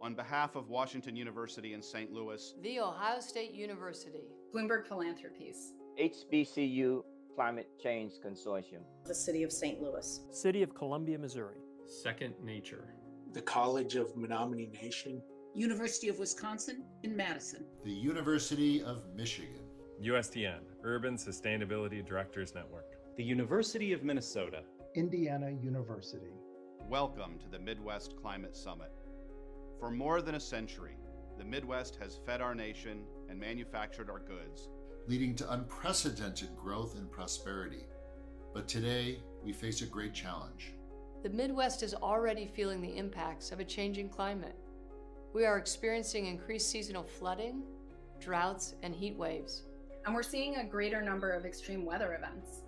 On behalf of Washington University in St. Louis, The Ohio State University, Bloomberg Philanthropies, HBCU Climate Change Consortium, the City of St. Louis, City of Columbia, Missouri, Second Nature, the College of Menominee Nation, University of Wisconsin in Madison, the University of Michigan, USTN, Urban Sustainability Directors Network, the University of Minnesota, Indiana University. Welcome to the Midwest Climate Summit. For more than a century, the Midwest has fed our nation and manufactured our goods, leading to unprecedented growth and prosperity. But today, we face a great challenge. The Midwest is already feeling the impacts of a changing climate. We are experiencing increased seasonal flooding, droughts, and heat waves. And we're seeing a greater number of extreme weather events.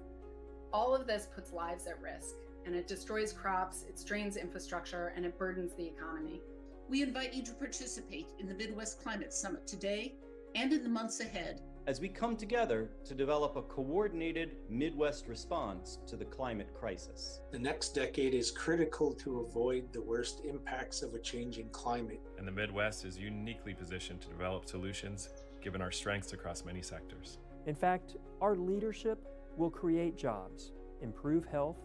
All of this puts lives at risk, and it destroys crops, it strains infrastructure, and it burdens the economy. We invite you to participate in the Midwest Climate Summit today and in the months ahead as we come together to develop a coordinated Midwest response to the climate crisis. The next decade is critical to avoid the worst impacts of a changing climate. And the Midwest is uniquely positioned to develop solutions given our strengths across many sectors. In fact, our leadership will create jobs, improve health,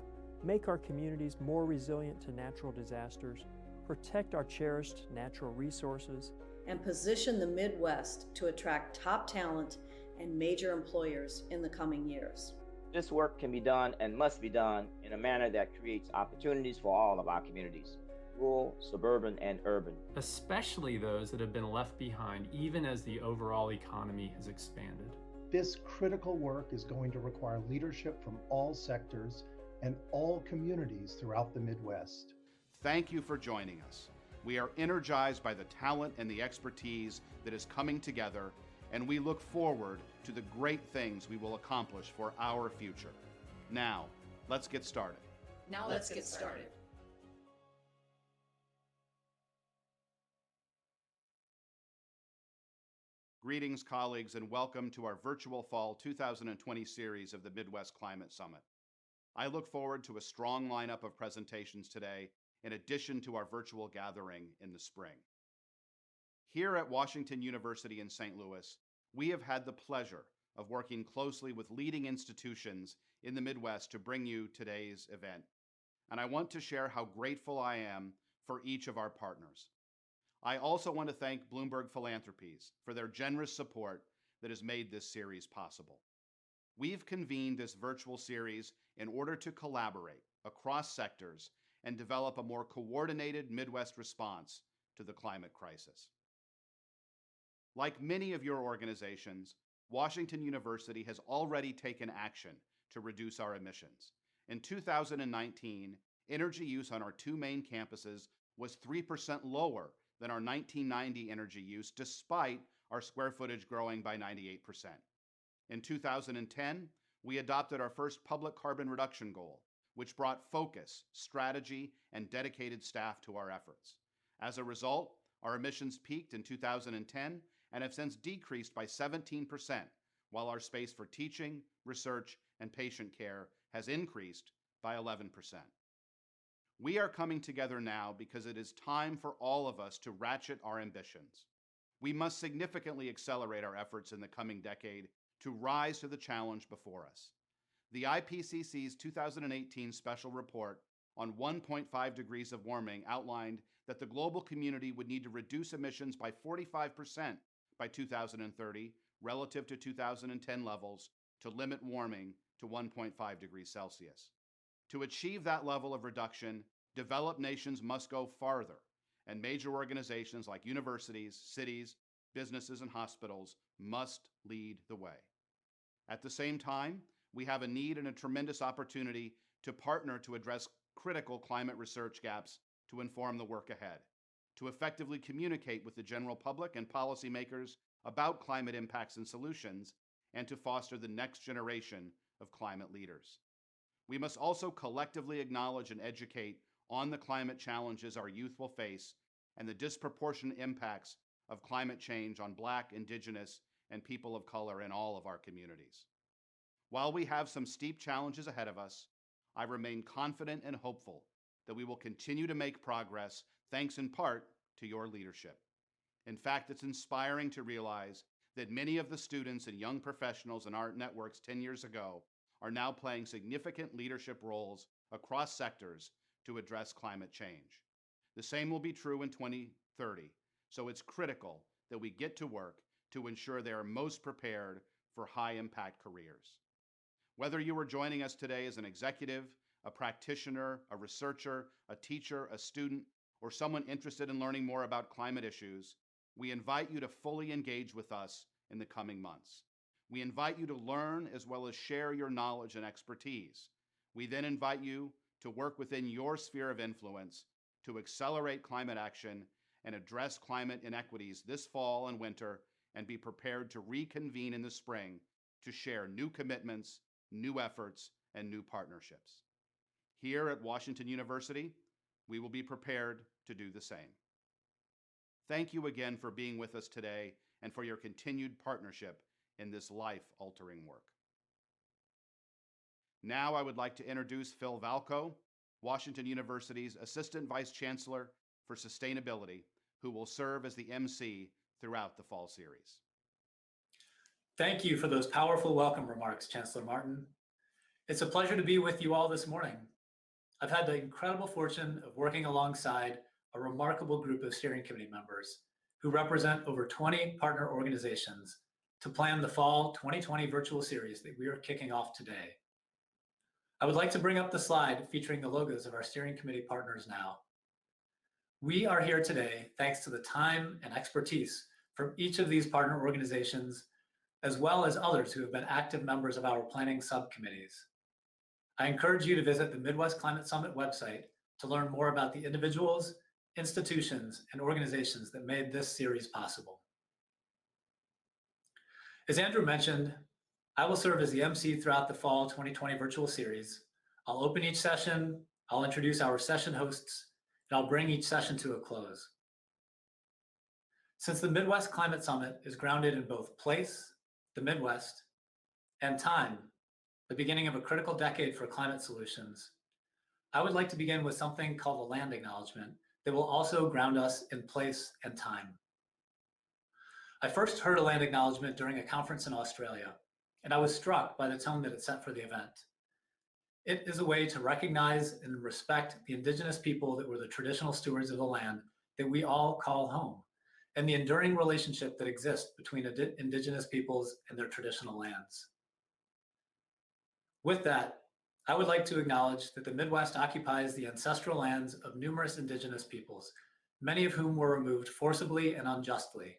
make our communities more resilient to natural disasters, protect our cherished natural resources, and position the Midwest to attract top talent and major employers in the coming years. This work can be done and must be done in a manner that creates opportunities for all of our communities, rural, suburban, and urban. especially those that have been left behind even as the overall economy has expanded. This critical work is going to require leadership from all sectors and all communities throughout the Midwest. Thank you for joining us. We are energized by the talent and the expertise that is coming together, and we look forward to the great things we will accomplish for our future. Now, let's get started. Now let's get started. Greetings, colleagues, and welcome to our virtual Fall 2020 series of the Midwest Climate Summit. I look forward to a strong lineup of presentations today, in addition to our virtual gathering in the spring. Here at Washington University in St. Louis, we have had the pleasure of working closely with leading institutions in the Midwest to bring you today's event. And I want to share how grateful I am for each of our partners. I also want to thank Bloomberg Philanthropies for their generous support that has made this series possible. We've convened this virtual series in order to collaborate across sectors and develop a more coordinated Midwest response to the climate crisis. Like many of your organizations, Washington University has already taken action to reduce our emissions. In 2019, energy use on our two main campuses was 3% lower than our 1990 energy use, despite our square footage growing by 98%. In 2010, we adopted our first public carbon reduction goal, which brought focus, strategy, and dedicated staff to our efforts. As a result, our emissions peaked in 2010 and have since decreased by 17%, while our space for teaching, research, and patient care has increased by 11%. We are coming together now because it is time for all of us to ratchet our ambitions. We must significantly accelerate our efforts in the coming decade to rise to the challenge before us. The IPCC's 2018 special report on 1.5 degrees of warming outlined that the global community would need to reduce emissions by 45% by 2030 relative to 2010 levels to limit warming to 1.5 degrees Celsius. To achieve that level of reduction, developed nations must go farther, and major organizations like universities, cities, businesses, and hospitals must lead the way. At the same time, we have a need and a tremendous opportunity to partner to address critical climate research gaps to inform the work ahead, to effectively communicate with the general public and policymakers about climate impacts and solutions, and to foster the next generation of climate leaders. We must also collectively acknowledge and educate on the climate challenges our youth will face and the disproportionate impacts of climate change on Black, Indigenous, and people of color in all of our communities. While we have some steep challenges ahead of us, I remain confident and hopeful that we will continue to make progress thanks in part to your leadership. In fact, it's inspiring to realize that many of the students and young professionals in our networks 10 years ago are now playing significant leadership roles across sectors to address climate change. The same will be true in 2030, so it's critical that we get to work to ensure they are most prepared for high-impact careers. Whether you are joining us today as an executive, a practitioner, a researcher, a teacher, a student, or someone interested in learning more about climate issues, we invite you to fully engage with us in the coming months. We invite you to learn as well as share your knowledge and expertise. We then invite you to work within your sphere of influence to accelerate climate action and address climate inequities this fall and winter, and be prepared to reconvene in the spring to share new commitments, new efforts, and new partnerships. Here at Washington University, we will be prepared to do the same. Thank you again for being with us today and for your continued partnership in this life-altering work. Now I would like to introduce Phil Valco, Washington University's Assistant Vice Chancellor for Sustainability, who will serve as the MC throughout the fall series. Thank you for those powerful welcome remarks, Chancellor Martin. It's a pleasure to be with you all this morning. I've had the incredible fortune of working alongside a remarkable group of steering committee members who represent over 20 partner organizations to plan the fall 2020 virtual series that we are kicking off today. I would like to bring up the slide featuring the logos of our steering committee partners now. We are here today thanks to the time and expertise from each of these partner organizations, as well as others who have been active members of our planning subcommittees. I encourage you to visit the Midwest Climate Summit website to learn more about the individuals, institutions, and organizations that made this series possible. As Andrew mentioned, I will serve as the MC throughout the fall 2020 virtual series. I'll open each session, I'll introduce our session hosts, and I'll bring each session to a close. Since the Midwest Climate Summit is grounded in both place, the Midwest, and time, the beginning of a critical decade for climate solutions, I would like to begin with something called a land acknowledgement that will also ground us in place and time. I first heard a land acknowledgement during a conference in Australia, and I was struck by the tone that it set for the event. It is a way to recognize and respect the indigenous people that were the traditional stewards of the land that we all call home, and the enduring relationship that exists between indigenous peoples and their traditional lands. With that, I would like to acknowledge that the Midwest occupies the ancestral lands of numerous indigenous peoples, many of whom were removed forcibly and unjustly.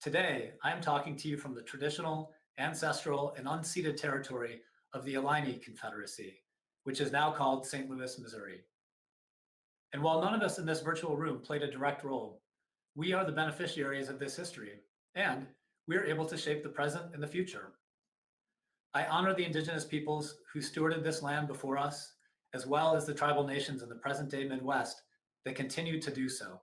Today, I am talking to you from the traditional, ancestral, and unceded territory of the Illini Confederacy, which is now called St. Louis, Missouri. And while none of us in this virtual room played a direct role, we are the beneficiaries of this history, and we are able to shape the present and the future. I honor the indigenous peoples who stewarded this land before us, as well as the tribal nations in the present-day Midwest that continue to do so.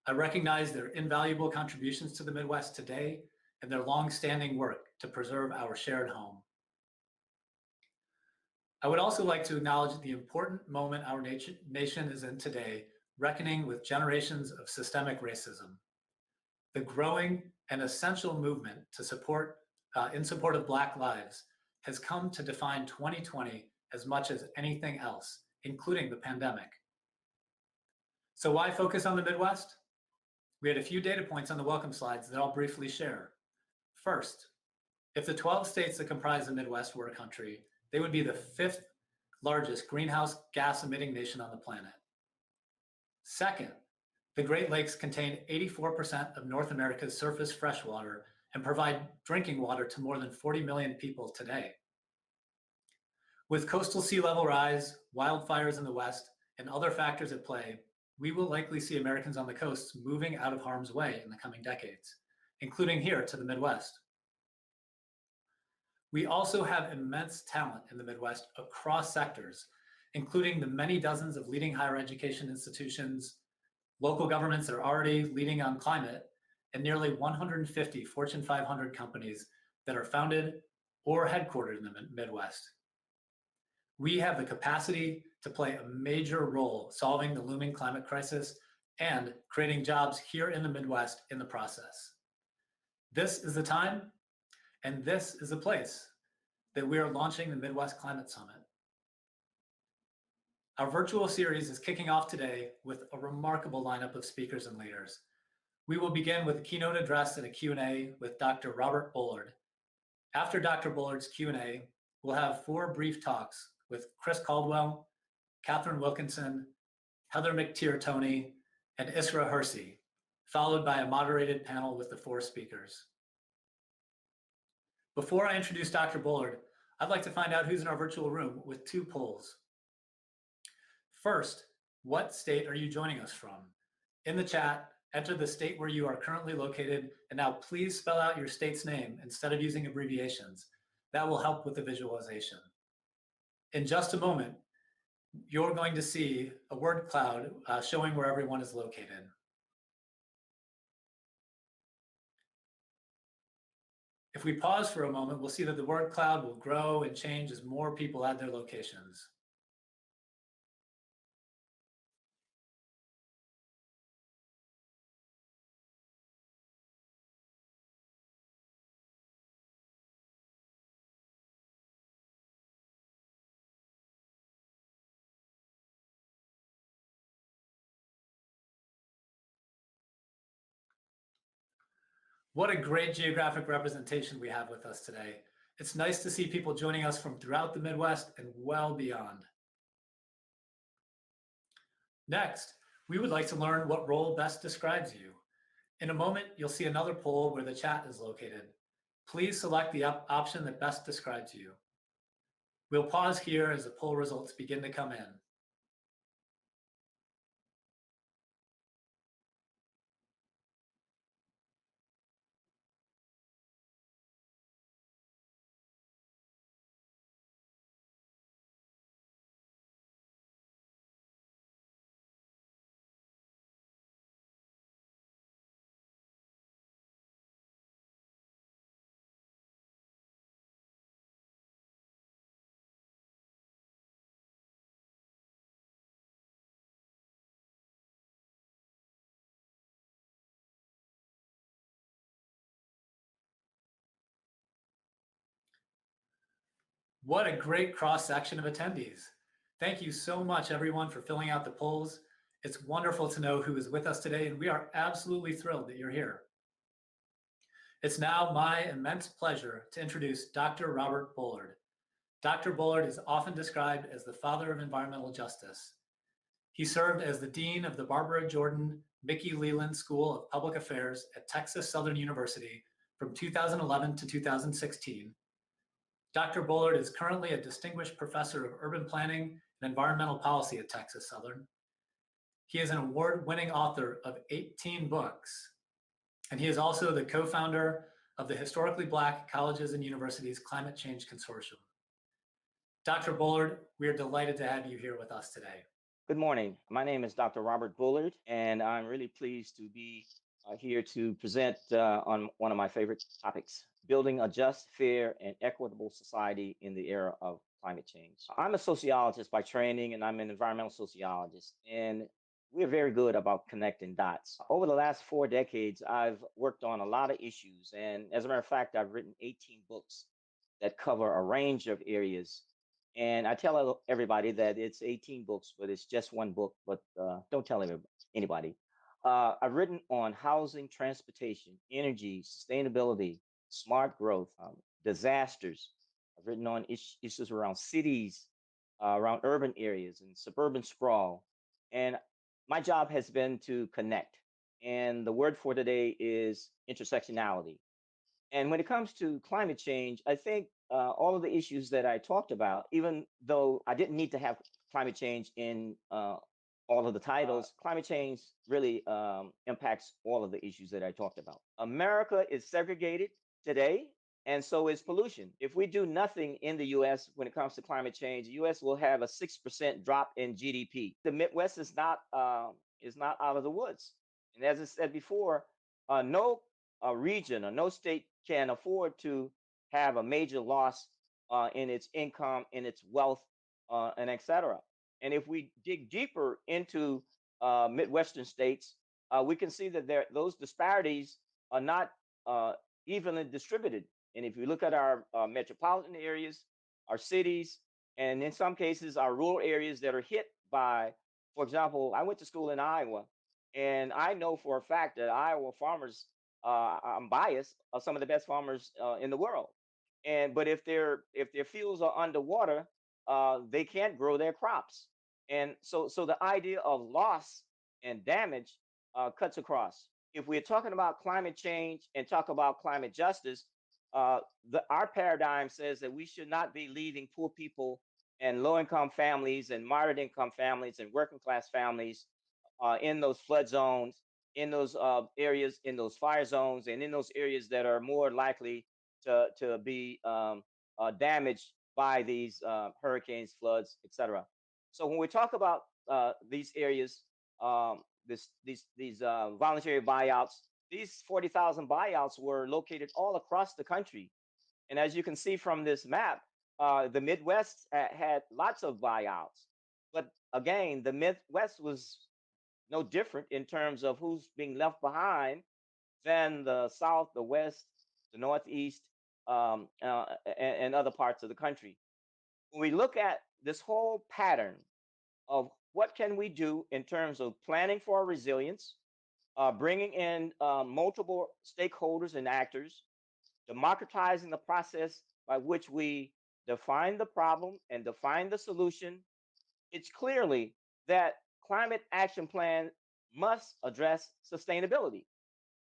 I recognize their invaluable contributions to the Midwest today and their long-standing work to preserve our shared home. I would also like to acknowledge the important moment our nation is in today, reckoning with generations of systemic racism. The growing and essential movement to in support of Black lives has come to define 2020 as much as anything else, including the pandemic. So why focus on the Midwest? We had a few data points on the welcome slides that I'll briefly share. First, if the 12 states that comprise the Midwest were a country, they would be the 5th largest greenhouse gas emitting nation on the planet. Second, the Great Lakes contain 84% of North America's surface freshwater and provide drinking water to more than 40 million people today. With coastal sea level rise, wildfires in the West, and other factors at play, we will likely see Americans on the coasts moving out of harm's way in the coming decades, including here to the Midwest. We also have immense talent in the Midwest across sectors, including the many dozens of leading higher education institutions, local governments that are already leading on climate, and nearly 150 Fortune 500 companies that are founded or headquartered in the Midwest. We have the capacity to play a major role solving the looming climate crisis and creating jobs here in the Midwest in the process. This is the time, and this is the place that we are launching the Midwest Climate Summit. Our virtual series is kicking off today with a remarkable lineup of speakers and leaders. We will begin with a keynote address and a Q&A with Dr. Robert Bullard. After Dr. Bullard's Q&A, we'll have 4 brief talks with Chris Caldwell, Katharine Wilkinson, Heather McTeer Toney, and Isra Hirsi, followed by a moderated panel with the 4 speakers. Before I introduce Dr. Bullard, I'd like to find out who's in our virtual room with 2 polls. First, what state are you joining us from? In the chat, enter the state where you are currently located, and now please spell out your state's name instead of using abbreviations. That will help with the visualization. In just a moment, you're going to see a word cloud showing where everyone is located. If we pause for a moment, we'll see that the word cloud will grow and change as more people add their locations. What a great geographic representation we have with us today. It's nice to see people joining us from throughout the Midwest and well beyond. Next, we would like to learn what role best describes you. In a moment, you'll see another poll where the chat is located. Please select the option that best describes you. We'll pause here as the poll results begin to come in. What a great cross-section of attendees. Thank you so much, everyone, for filling out the polls. It's wonderful to know who is with us today, and we are absolutely thrilled that you're here. It's now my immense pleasure to introduce Dr. Robert Bullard. Dr. Bullard is often described as the father of environmental justice. He served as the dean of the Barbara Jordan Mickey Leland School of Public Affairs at Texas Southern University from 2011 to 2016. Dr. Bullard is currently a distinguished professor of urban planning and environmental policy at Texas Southern. He is an award-winning author of 18 books, and he is also the co-founder of the Historically Black Colleges and Universities Climate Change Consortium. Dr. Bullard, we are delighted to have you here with us today. Good morning. My name is Dr. Robert Bullard, and I'm really pleased to be here to present on one of my favorite topics, building a just, fair, and equitable society in the era of climate change. I'm a sociologist by training, and I'm an environmental sociologist, and we're very good about connecting dots. Over the last 4 decades, I've worked on a lot of issues, and as a matter of fact, I've written 18 books that cover a range of areas. And I tell everybody that it's 18 books, but it's just one book, but don't tell anybody. I've written on housing, transportation, energy, sustainability, smart growth, disasters. I've written on issues around cities, around urban areas and suburban sprawl. And my job has been to connect. And the word for today is intersectionality. And when it comes to climate change, I think all of the issues that I talked about, even though I didn't need to have climate change in all of the titles, climate change really impacts all of the issues that I talked about. America is segregated today, and so is pollution. If we do nothing in the U.S. when it comes to climate change, the U.S. will have a 6% drop in GDP. The Midwest is not out of the woods. And as I said before, no region or no state can afford to have a major loss in its income, in its wealth, and et cetera. And if we dig deeper into Midwestern states, we can see that those disparities are not evenly distributed. And if you look at our metropolitan areas, our cities, and in some cases our rural areas that are hit by, for example, I went to school in Iowa, and I know for a fact that Iowa farmers, I'm biased, are some of the best farmers in the world. But if their fields are underwater, they can't grow their crops. And so the idea of loss and damage cuts across. If we're talking about climate change and talk about climate justice, our paradigm says that we should not be leaving poor people and low-income families and moderate-income families and working-class families in those flood zones, in those areas, in those fire zones, and in those areas that are more likely to be damaged by these hurricanes, floods, etc. So when we talk about these areas, these voluntary buyouts, these 40,000 buyouts were located all across the country. And as you can see from this map, the Midwest had lots of buyouts. But again, the Midwest was no different in terms of who's being left behind than the South, the West, the Northeast, and other parts of the country. When we look at this whole pattern of what can we do in terms of planning for resilience, bringing in multiple stakeholders and actors, democratizing the process by which we define the problem and define the solution, it's clearly that climate action plan must address sustainability.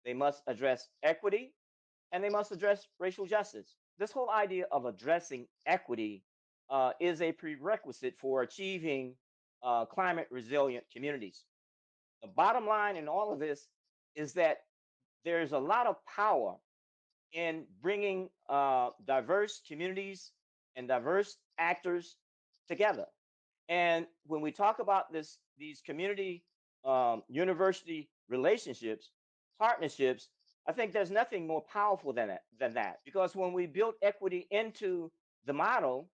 They must address equity, and they must address racial justice. This whole idea of addressing equity is a prerequisite for achieving climate resilient communities. The bottom line in all of this is that there's a lot of power in bringing diverse communities and diverse actors together. And when we talk about these community university relationships, partnerships, I think there's nothing more powerful than that. Because when we build equity into the model,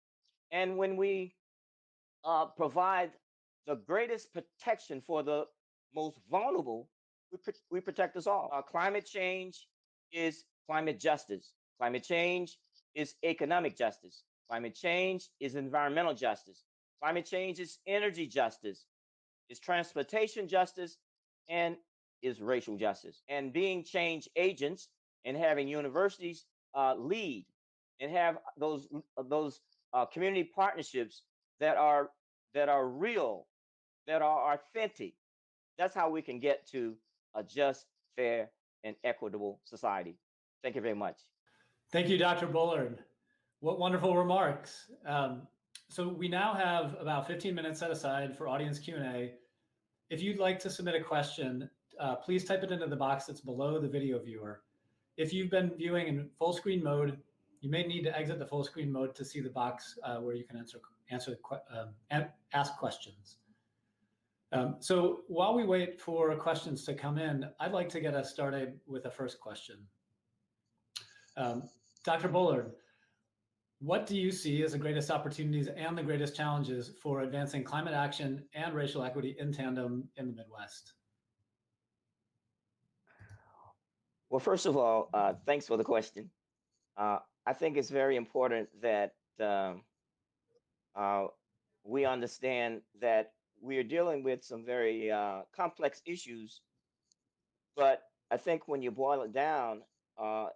and when we provide the greatest protection for the most vulnerable, we protect us all. Climate change is climate justice. Climate change is economic justice. Climate change is environmental justice. Climate change is energy justice, is transportation justice, and is racial justice. And being change agents and having universities lead and have those community partnerships that are real, that are authentic. That's how we can get to a just, fair, and equitable society. Thank you very much. Thank you, Dr. Bullard. What wonderful remarks. So we now have about 15 minutes set aside for audience Q&A. If you'd like to submit a question, please type it into the box that's below the video viewer. If you've been viewing in full screen mode, you may need to exit the full screen mode to see the box where you can ask questions. So while we wait for questions to come in, I'd like to get us started with a first question. Dr. Bullard, what do you see as the greatest opportunities and the greatest challenges for advancing climate action and racial equity in tandem in the Midwest? Well, first of all, thanks for the question. I think it's very important that we understand that we're dealing with some very complex issues, but I think when you boil it down,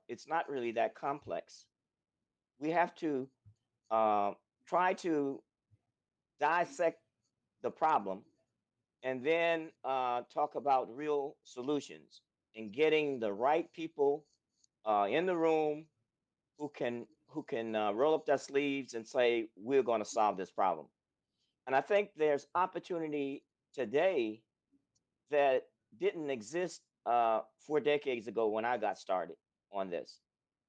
it's not really that complex. We have to try to dissect the problem and then talk about real solutions and getting the right people in the room who can roll up their sleeves and say, we're going to solve this problem. And I think there's opportunity today that didn't exist 4 decades ago when I got started on this.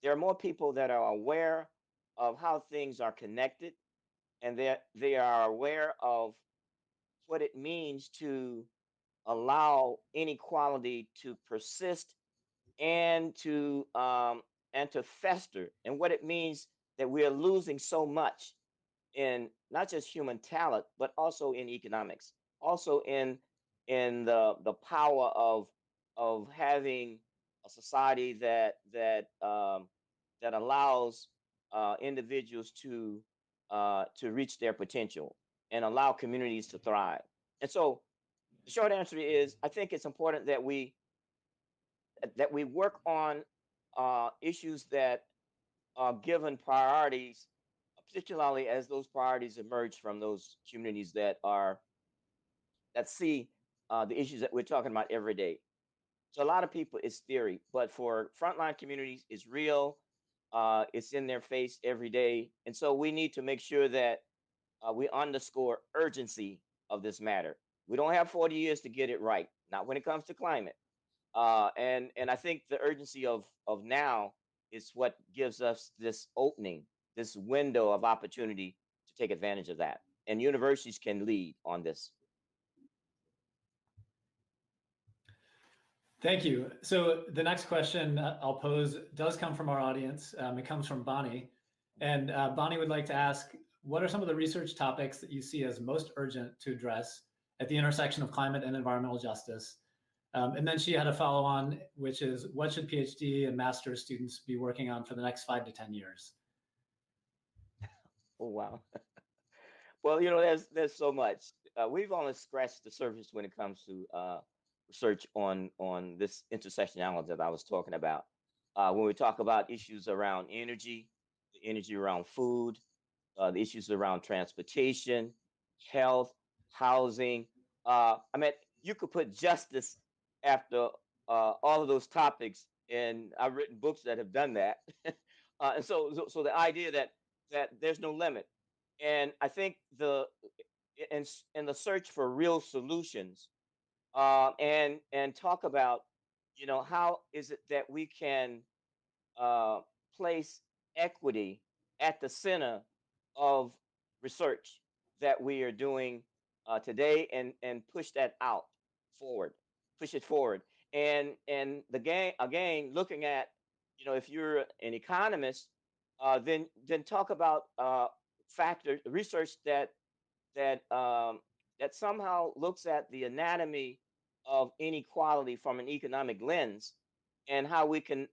There are more people that are aware of how things are connected, and that they are aware of what it means to allow inequality to persist and to fester, and what it means that we're losing so much in not just human talent, but also in economics, also in in the power of having a society that allows individuals to reach their potential and allow communities to thrive. And so the short answer is, I think it's important that we work on issues that are given priorities, particularly as those priorities emerge from those communities that see the issues that we're talking about every day. So a lot of people, it's theory, but for frontline communities, it's real. It's in their face every day, and so we need to make sure that we underscore urgency of this matter. We don't have 40 years to get it right, not when it comes to climate. And I think the urgency of now is what gives us this opening, this window of opportunity to take advantage of that. And universities can lead on this. Thank you. So the next question I'll pose does come from our audience. It comes from Bonnie. And Bonnie would like to ask, what are some of the research topics that you see as most urgent to address at the intersection of climate and environmental justice? And then she had a follow on, which is, what should PhD and master's students be working on for the next 5 to 10 years? Oh, wow. Well, there's so much. We've only scratched the surface when it comes to research on this intersectionality that I was talking about. When we talk about issues around energy, the energy around food, the issues around transportation, health, housing. I mean, you could put justice after all of those topics, and I've written books that have done that. And so the idea that there's no limit, and I think in the search for real solutions, and talk about, how is it that we can place equity at the center of research that we are doing today, and push that out forward, push it forward. And the gang again, looking at, if you're an economist, then talk about factor research that somehow looks at the anatomy of inequality from an economic lens, and how we can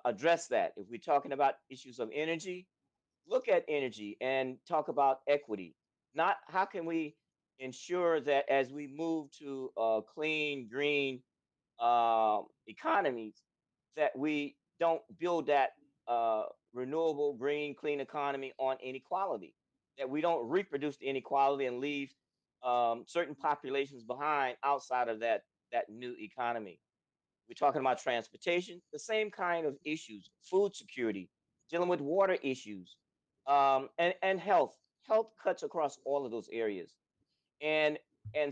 address that. If we're talking about issues of energy, look at energy and talk about equity. Not how can we ensure that as we move to clean, green economies, that we don't build that renewable, green, clean economy on inequality, that we don't reproduce the inequality and leave certain populations behind outside of that new economy. We're talking about transportation, the same kind of issues, food security, dealing with water issues, and health. Health cuts across all of those areas. And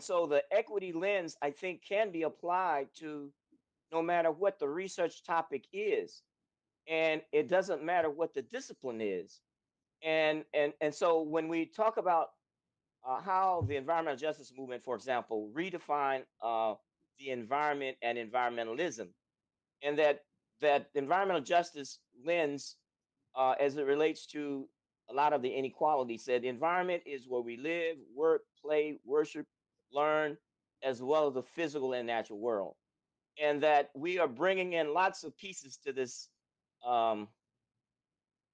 so the equity lens, I think, can be applied to no matter what the research topic is. And it doesn't matter what the discipline is. And so when we talk about how the environmental justice movement, for example, redefine the environment and environmentalism, and that environmental justice lens, as it relates to a lot of the inequality, said the environment is where we live, work, play, worship, learn, as well as the physical and natural world, and that we are bringing in lots of pieces to this, to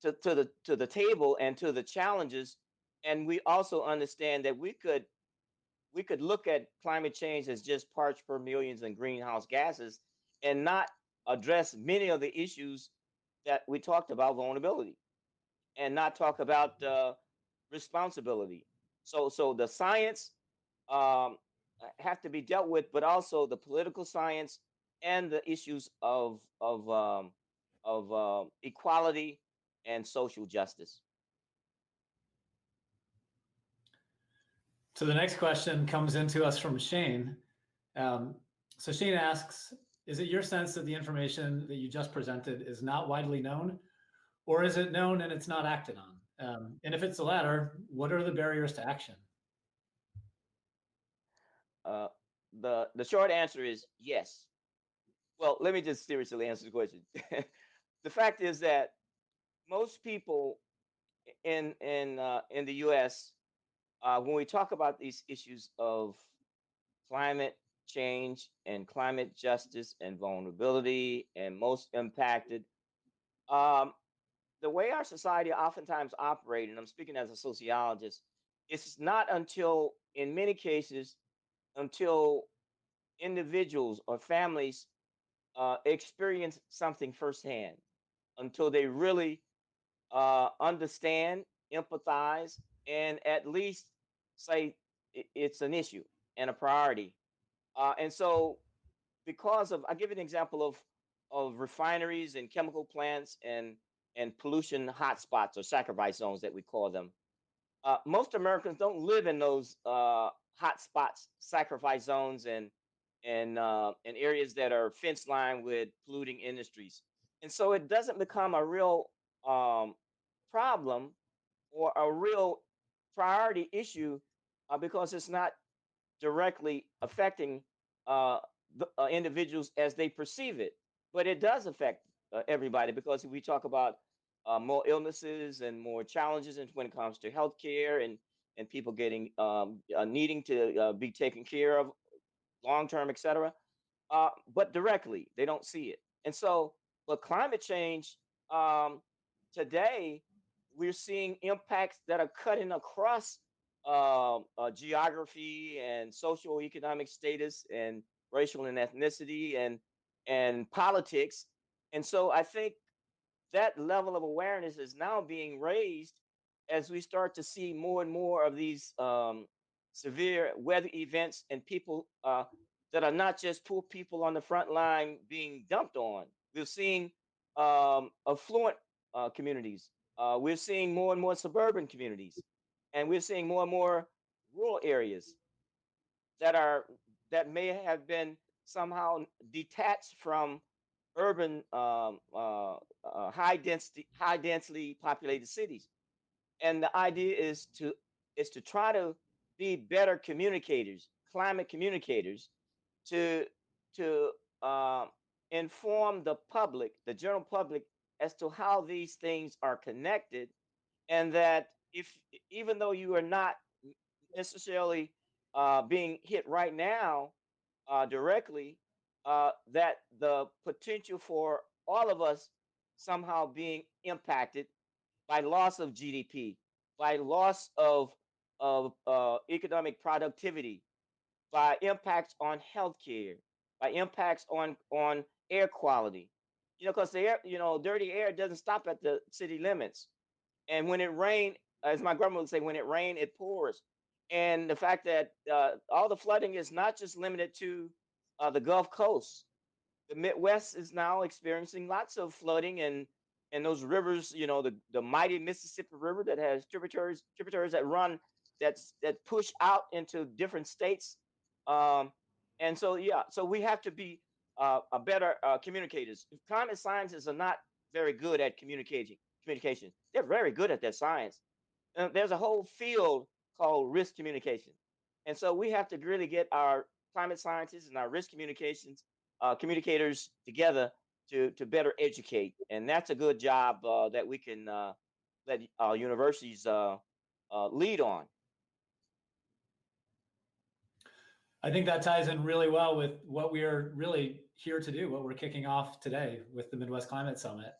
the table and to the challenges. And we also understand that we could look at climate change as just parts per millions and greenhouse gases, and not address many of the issues that we talked about, vulnerability, and not talk about responsibility. So the science have to be dealt with, but also the political science and the issues of equality and social justice. So the next question comes into us from Shane. So Shane asks, is it your sense that the information that you just presented is not widely known, or is it known and it's not acted on? And if it's the latter, what are the barriers to action? The short answer is yes. Well, let me just seriously answer the question. The fact is that most people in the U.S., when we talk about these issues of climate change and climate justice and vulnerability and most impacted. Um, the way our society oftentimes operates, and I'm speaking as a sociologist, it's not until, in many cases, until individuals or families experience something firsthand, until they really understand, empathize, and at least say it's an issue and a priority. And so, because of, I give you an example of refineries and chemical plants and pollution hotspots or sacrifice zones that we call them. Most Americans don't live in those hotspots, sacrifice zones, and areas that are fence lined with polluting industries, and so it doesn't become a real um, problem or a real priority issue because it's not directly affecting individuals as they perceive it, but it does affect everybody because we talk about more illnesses and more challenges when it comes to healthcare and people getting needing to be taken care of long term, etc. But directly they don't see it, and so but climate change um, today we're seeing impacts that are cutting across geography and social economic status and racial and ethnicity and politics. And so I think that level of awareness is now being raised as we start to see more and more of these severe weather events and people that are not just poor people on the front line being dumped on. We're seeing affluent communities. We're seeing more and more suburban communities, and we're seeing more and more rural areas that are that may have been somehow detached from urban high densely populated cities. And the idea is to try to be better communicators, climate communicators, to to uh, inform the public, the general public, as to how these things are connected, and that if even though you are not necessarily being hit right now directly, that the potential for all of us somehow being impacted by loss of GDP, by loss of economic productivity, by impacts on healthcare, by impacts on air quality. You know, because the air, dirty air doesn't stop at the city limits. And when it rains, as my grandmother would say, when it rains, it pours. And the fact that all the flooding is not just limited to the Gulf Coast. The Midwest is now experiencing lots of flooding and those rivers, the mighty Mississippi River that has tributaries that run that push out into different states. Um, and so yeah, so we have to be a better communicators. Climate scientists are not very good at communication. They're very good at their science. There's a whole field called risk communication. And so we have to really get our climate scientists and our risk communicators together to better educate. And that's a good job that we can let universities lead on. I think that ties in really well with what we are really here to do, what we're kicking off today with the Midwest Climate Summit.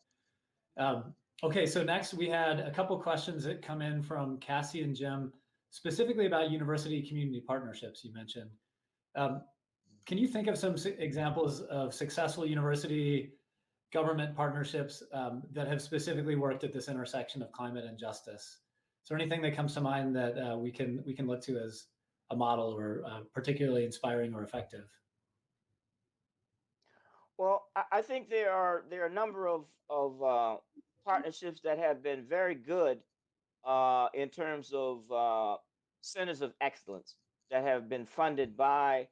Okay, so next we had a couple questions that come in from Cassie and Jim, specifically about university community partnerships you mentioned. Can you think of some examples of successful university government partnerships that have specifically worked at this intersection of climate and justice? Is there anything that comes to mind that we can look to as a model or particularly inspiring or effective? Well, I think there are a number of partnerships that have been very good in terms of centers of excellence that have been funded by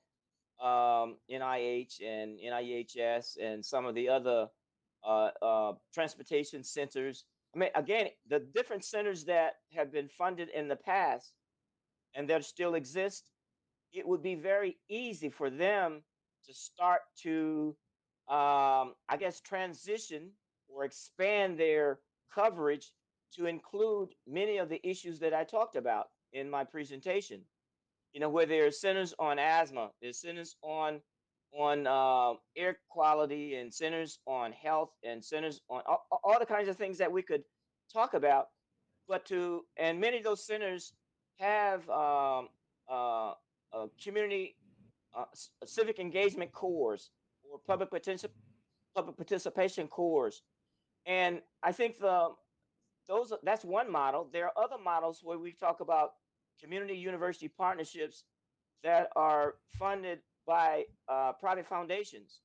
NIH and NIHS and some of the other transportation centers. I mean, again, the different centers that have been funded in the past and that still exist, it would be very easy for them to start to, I guess, transition or expand their coverage to include many of the issues that I talked about in my presentation. where there are centers on asthma, there's centers on air quality, and centers on health, and centers on all the kinds of things that we could talk about. And many of those centers have community civic engagement cores or public participation cores. And I think that's one model. There are other models where we talk about community university partnerships that are funded by private foundations.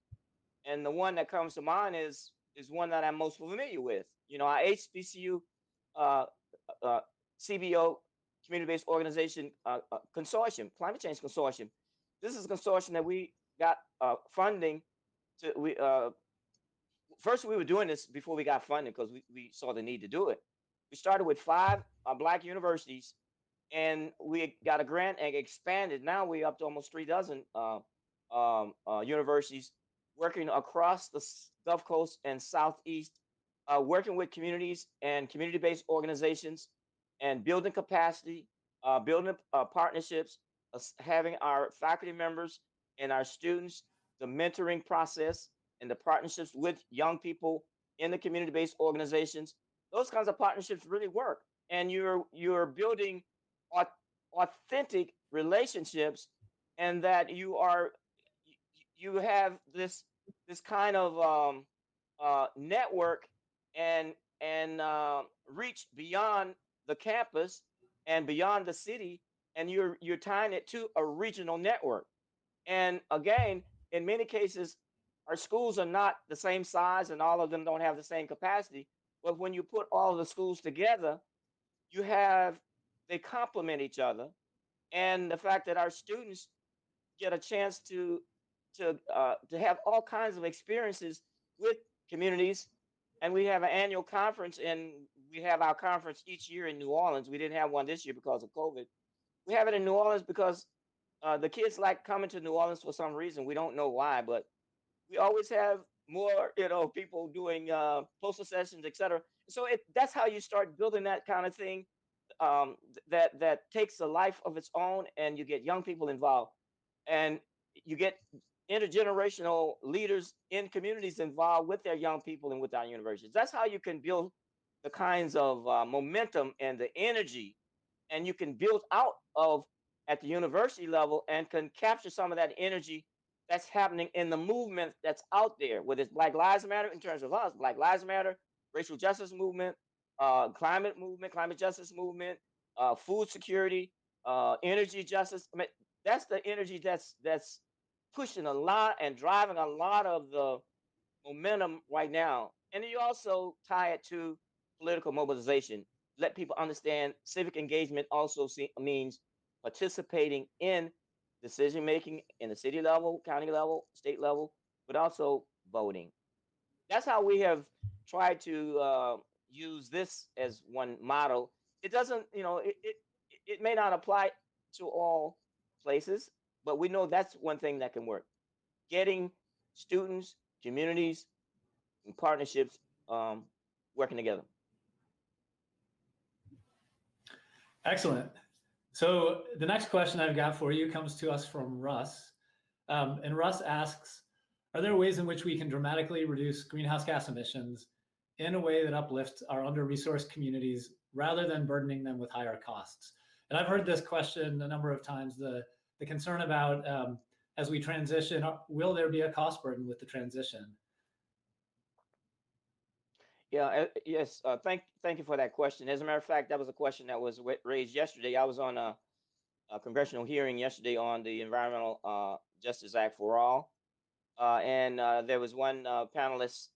And the one that comes to mind is one that I'm most familiar with. Our HBCU CBO, community-based organization consortium, climate change consortium. This is a consortium that we got funding to. First, we were doing this before we got funding because we saw the need to do it. We started with 5 Black universities, and we got a grant and expanded. Now we're up to almost 3 dozen universities working across the Gulf Coast and Southeast, working with communities and community-based organizations, and building capacity, building partnerships, having our faculty members and our students, the mentoring process and the partnerships with young people in the community-based organizations. Those kinds of partnerships really work, and you're building authentic relationships, and that you have this kind of network and reach beyond the campus and beyond the city, and you're tying it to a regional network. And again, in many cases, our schools are not the same size, and all of them don't have the same capacity. But when you put all of the schools together, they complement each other, and the fact that our students get a chance to have all kinds of experiences with communities. And we have an annual conference, and we have our conference each year in New Orleans. We didn't have one this year because of COVID. We have it in New Orleans because the kids like coming to New Orleans for some reason. We don't know why, but we always have more, people doing postal sessions, etc. So that's how you start building that kind of thing that takes a life of its own, and you get young people involved, and you get intergenerational leaders in communities involved with their young people and with our universities. That's how you can build the kinds of momentum and the energy, and you can build out of at the university level and can capture some of that energy that's happening in the movement that's out there, whether it's Black Lives Matter in terms of us, Black Lives Matter, racial justice movement, climate justice movement, food security, energy justice. I mean, that's the energy that's pushing a lot and driving a lot of the momentum right now. And then you also tie it to political mobilization. Let people understand civic engagement also means participating in decision making in the city level, county level, state level, but also voting. That's how we have tried to use this as one model. It doesn't, it may not apply to all places, but we know that's one thing that can work. Getting students, communities, and partnerships working together. Excellent. So the next question I've got for you comes to us from Russ. And Russ asks, are there ways in which we can dramatically reduce greenhouse gas emissions in a way that uplifts our under-resourced communities rather than burdening them with higher costs? And I've heard this question a number of times, the concern about as we transition, will there be a cost burden with the transition? Yeah, yes. Thank you for that question. As a matter of fact, that was a question that was raised yesterday. I was on a congressional hearing yesterday on the Environmental Justice Act for All, and there was one panelist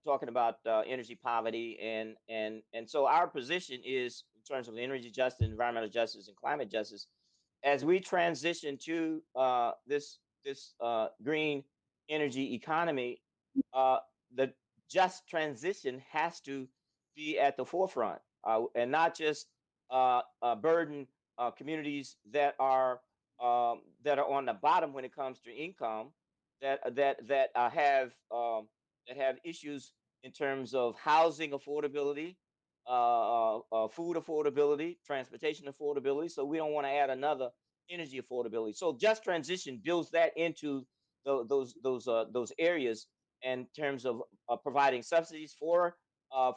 talking about energy poverty, and so our position is in terms of energy justice, environmental justice, and climate justice, as we transition to this green energy economy, the just transition has to be at the forefront, and not just burden communities that are on the bottom when it comes to income, that have issues in terms of housing affordability, food affordability, transportation affordability. So we don't want to add another energy affordability. So just transition builds that into those areas in terms of providing subsidies for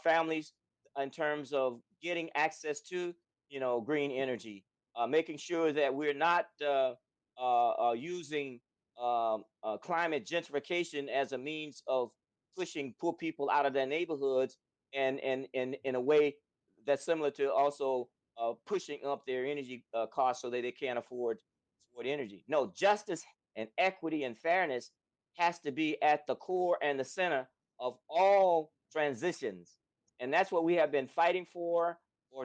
families, in terms of getting access to green energy, making sure that we're not using climate gentrification as a means of pushing poor people out of their neighborhoods, and in a way that's similar to also pushing up their energy costs so that they can't afford energy. No, justice and equity and fairness has to be at the core and the center of all transitions, and that's what we have been fighting for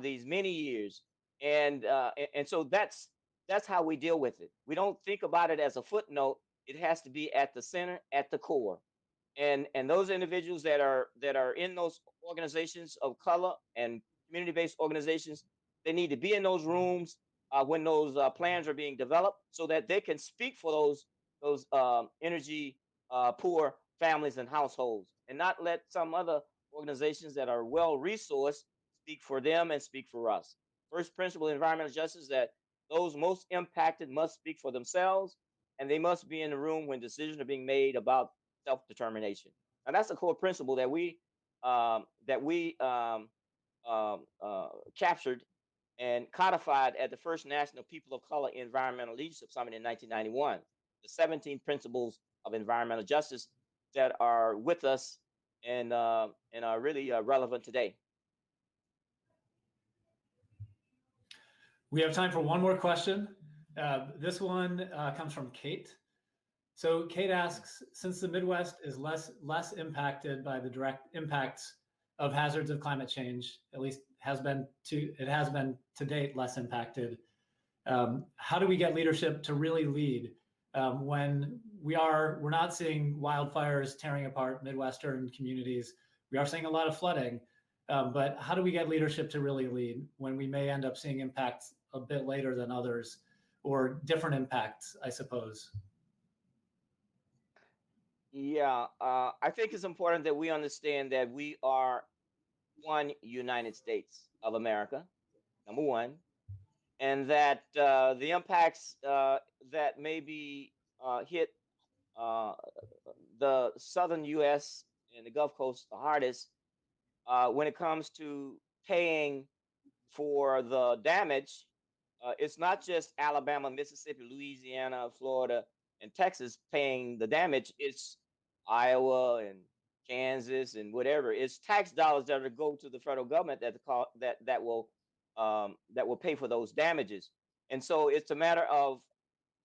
these many years. And so that's how we deal with it. We don't think about it as a footnote. It has to be at the center, at the core. And those individuals that are in those organizations of color and community-based organizations, they need to be in those rooms when those plans are being developed, so that they can speak for those energy poor families and households, and not let some other organizations that are well resourced speak for them and speak for us. First principle of environmental justice is that those most impacted must speak for themselves, and they must be in the room when decisions are being made about self-determination. Now that's a core principle that we captured and codified at the first National People of Color Environmental Leadership Summit in 1991. The 17 principles of environmental justice that are with us and are really relevant today. We have time for one more question. This one comes from Kate. So Kate asks, since the Midwest is less impacted by the direct impacts of hazards of climate change, at least it has been to date less impacted, how do we get leadership to really lead when we're not seeing wildfires tearing apart Midwestern communities? We are seeing a lot of flooding, but how do we get leadership to really lead when we may end up seeing impacts a bit later than others, or different impacts, I suppose? Yeah, I think it's important that we understand that we are one United States of America, number one, and that the impacts that may be hit the southern U.S. and the Gulf Coast the hardest when it comes to paying for the damage. It's not just Alabama, Mississippi, Louisiana, Florida, and Texas paying the damage. It's Iowa and Kansas and whatever. It's tax dollars that will go to the federal government that will pay for those damages. And so it's a matter of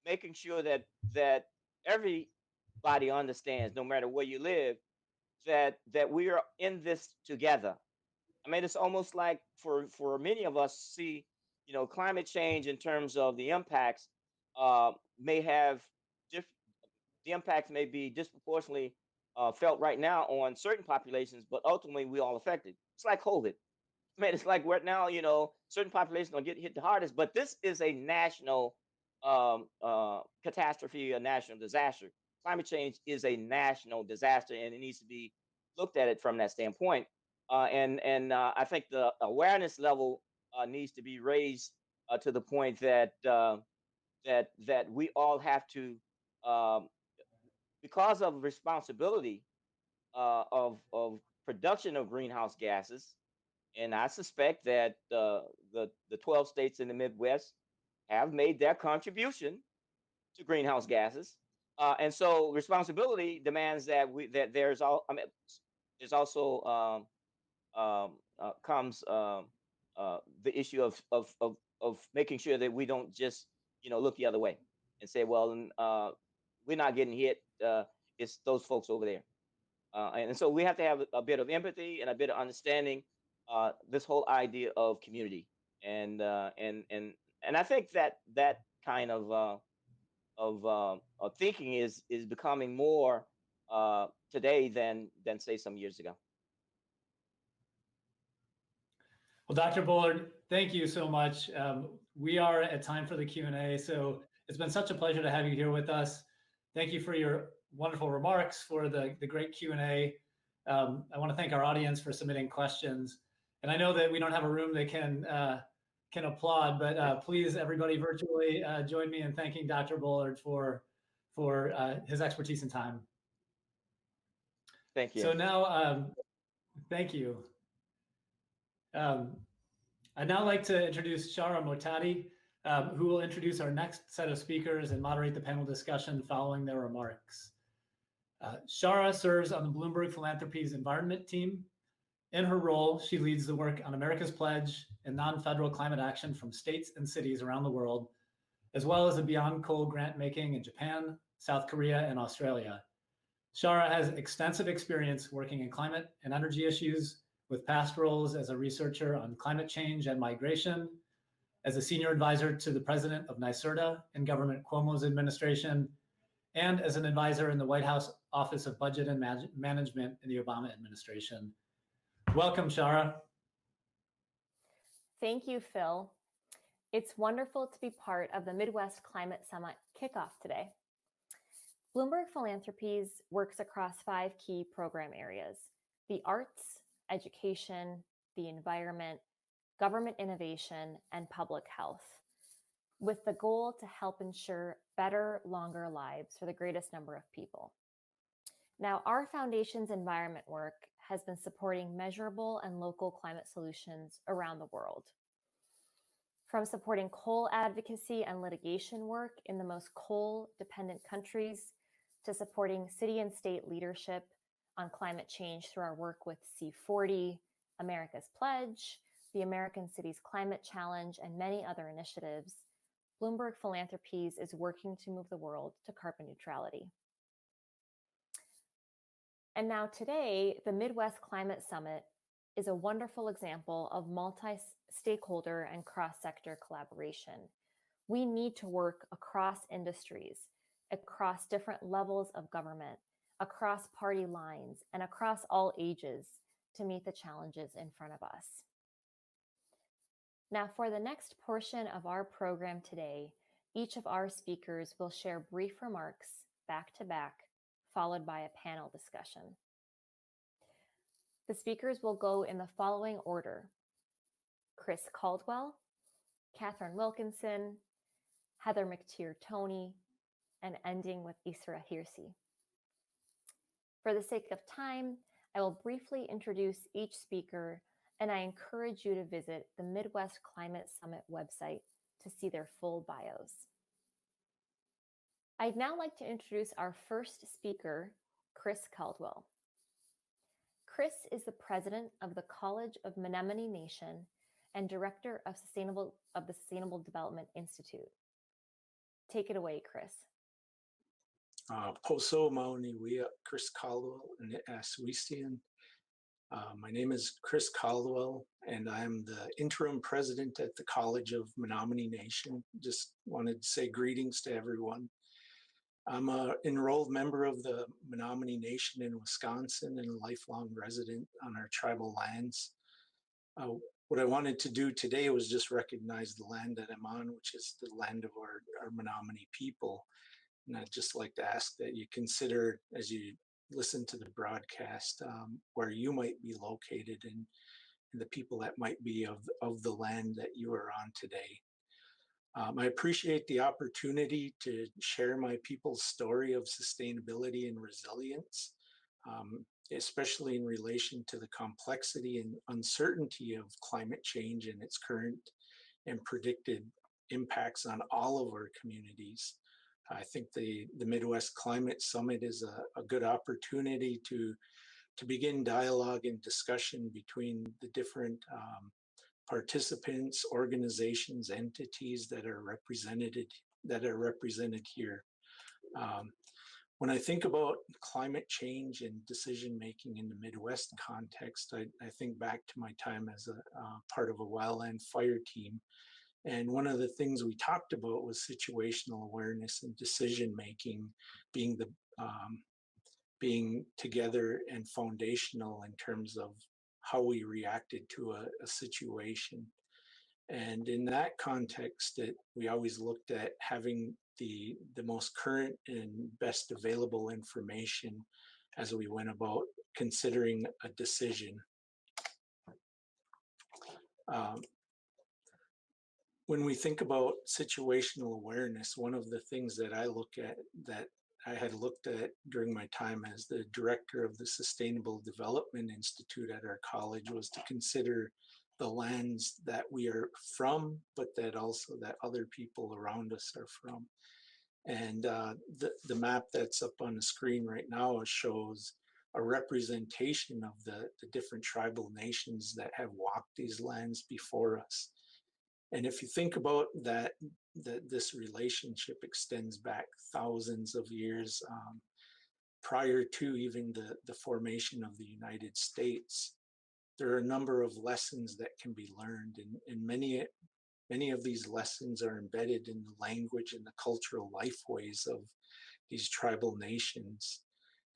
making sure that everybody understands, no matter where you live, that we are in this together. I mean, it's almost like for many of us see, climate change in terms of the impacts the impacts may be disproportionately felt right now on certain populations, but ultimately we all affected. It's like COVID. I mean, it's like right now, certain populations don't get hit the hardest, but this is a national catastrophe, a national disaster. Climate change is a national disaster, and it needs to be looked at it from that standpoint. And I think the awareness level needs to be raised to the point that we all have to, because of responsibility of production of greenhouse gases, and I suspect that the 12 states in the Midwest have made their contribution to greenhouse gases, and so responsibility demands that there's also comes the issue of making sure that we don't just look the other way and say, well, we're not getting hit. It's those folks over there, and so we have to have a bit of empathy and a bit of understanding this whole idea of community, and I think that kind of thinking is becoming more today than say some years ago. Well, Dr. Bullard, thank you so much. We are at time for the Q&A, so it's been such a pleasure to have you here with us. Thank you for your wonderful remarks, for the great Q&A. I want to thank our audience for submitting questions. And I know that we don't have a room that can can applaud, but please, everybody virtually, join me in thanking Dr. Bullard for his expertise and time. Thank you. So now, thank you. I'd now like to introduce Shara Motadi, who will introduce our next set of speakers and moderate the panel discussion following their remarks. Shara serves on the Bloomberg Philanthropies Environment Team. In her role, she leads the work on America's Pledge and non-federal climate action from states and cities around the world, as well as the Beyond Coal grant making in Japan, South Korea, and Australia. Shara has extensive experience working in climate and energy issues, with past roles as a researcher on climate change and migration, as a senior advisor to the president of NYSERDA in Governor Cuomo's administration, and as an advisor in the White House Office of Budget and Management in the Obama administration. Welcome, Shara. Thank you, Phil. It's wonderful to be part of the Midwest Climate Summit kickoff today. Bloomberg Philanthropies works across 5 key program areas: the arts, education, the environment, government innovation, and public health, with the goal to help ensure better, longer lives for the greatest number of people. Now, our foundation's environment work has been supporting measurable and local climate solutions around the world. From supporting coal advocacy and litigation work in the most coal-dependent countries, to supporting city and state leadership on climate change through our work with C40, America's Pledge, the American Cities Climate Challenge, and many other initiatives, Bloomberg Philanthropies is working to move the world to carbon neutrality. And now today, the Midwest Climate Summit is a wonderful example of multi-stakeholder and cross-sector collaboration. We need to work across industries, across different levels of government, across party lines, and across all ages to meet the challenges in front of us. Now, for the next portion of our program today, each of our speakers will share brief remarks back to back, followed by a panel discussion. The speakers will go in the following order: Chris Caldwell, Katharine Wilkinson, Heather McTeer Toney, and ending with Isra Hirsi. For the sake of time, I will briefly introduce each speaker, and I encourage you to visit the Midwest Climate Summit website to see their full bios. I'd now like to introduce our first speaker, Chris Caldwell. Chris is the president of the College of Menominee Nation and director of the Sustainable Development Institute. Take it away, Chris. Poso Mauni Wea, Chris Caldwell, and Aswisian. My name is Chris Caldwell, and I'm the interim president at the College of Menominee Nation. Just wanted to say greetings to everyone. I'm an enrolled member of the Menominee Nation in Wisconsin and a lifelong resident on our tribal lands. What I wanted to do today was just recognize the land that I'm on, which is the land of our Menominee people. And I'd just like to ask that you consider, as you listen to the broadcast, where you might be located and the people that might be of the land that you are on today. I appreciate the opportunity to share my people's story of sustainability and resilience, especially in relation to the complexity and uncertainty of climate change and its current and predicted impacts on all of our communities. I think the Midwest Climate Summit is a good opportunity to begin dialogue and discussion between the different participants, organizations, entities that are represented here. When I think about climate change and decision making in the Midwest context, I think back to my time as a part of a wildland fire team. And one of the things we talked about was situational awareness and decision making being together and foundational in terms of how we reacted to a situation. And in that context, we always looked at having the most current and best available information as we went about considering a decision. when we think about situational awareness, one of the things that I look at, that I had looked at during my time as the director of the Sustainable Development Institute at our college, was to consider the lands that we are from, but that also that other people around us are from. And the map that's up on the screen right now shows a representation of the different tribal nations that have walked these lands before us. And if you think about that, this relationship extends back thousands of years, prior to even the formation of the United States. There are a number of lessons that can be learned, and many of these lessons are embedded in the language and the cultural lifeways of these tribal nations.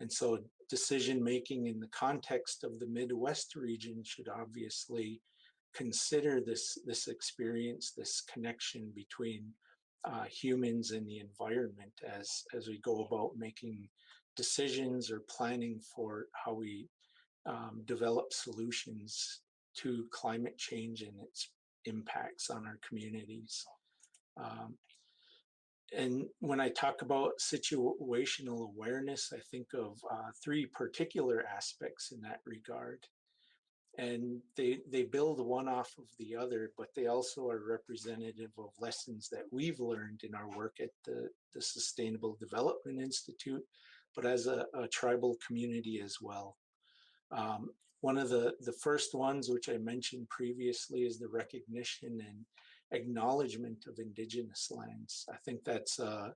And so decision making in the context of the Midwest region should obviously consider this experience, this connection between humans and the environment as we go about making decisions or planning for how we develop solutions to climate change and its impacts on our communities. And when I talk about situational awareness, I think of three particular aspects in that regard. And they build one off of the other, but they also are representative of lessons that we've learned in our work at the Sustainable Development Institute, but as a tribal community as well. One of the first ones, which I mentioned previously, is the recognition and acknowledgement of Indigenous lands. I think that's a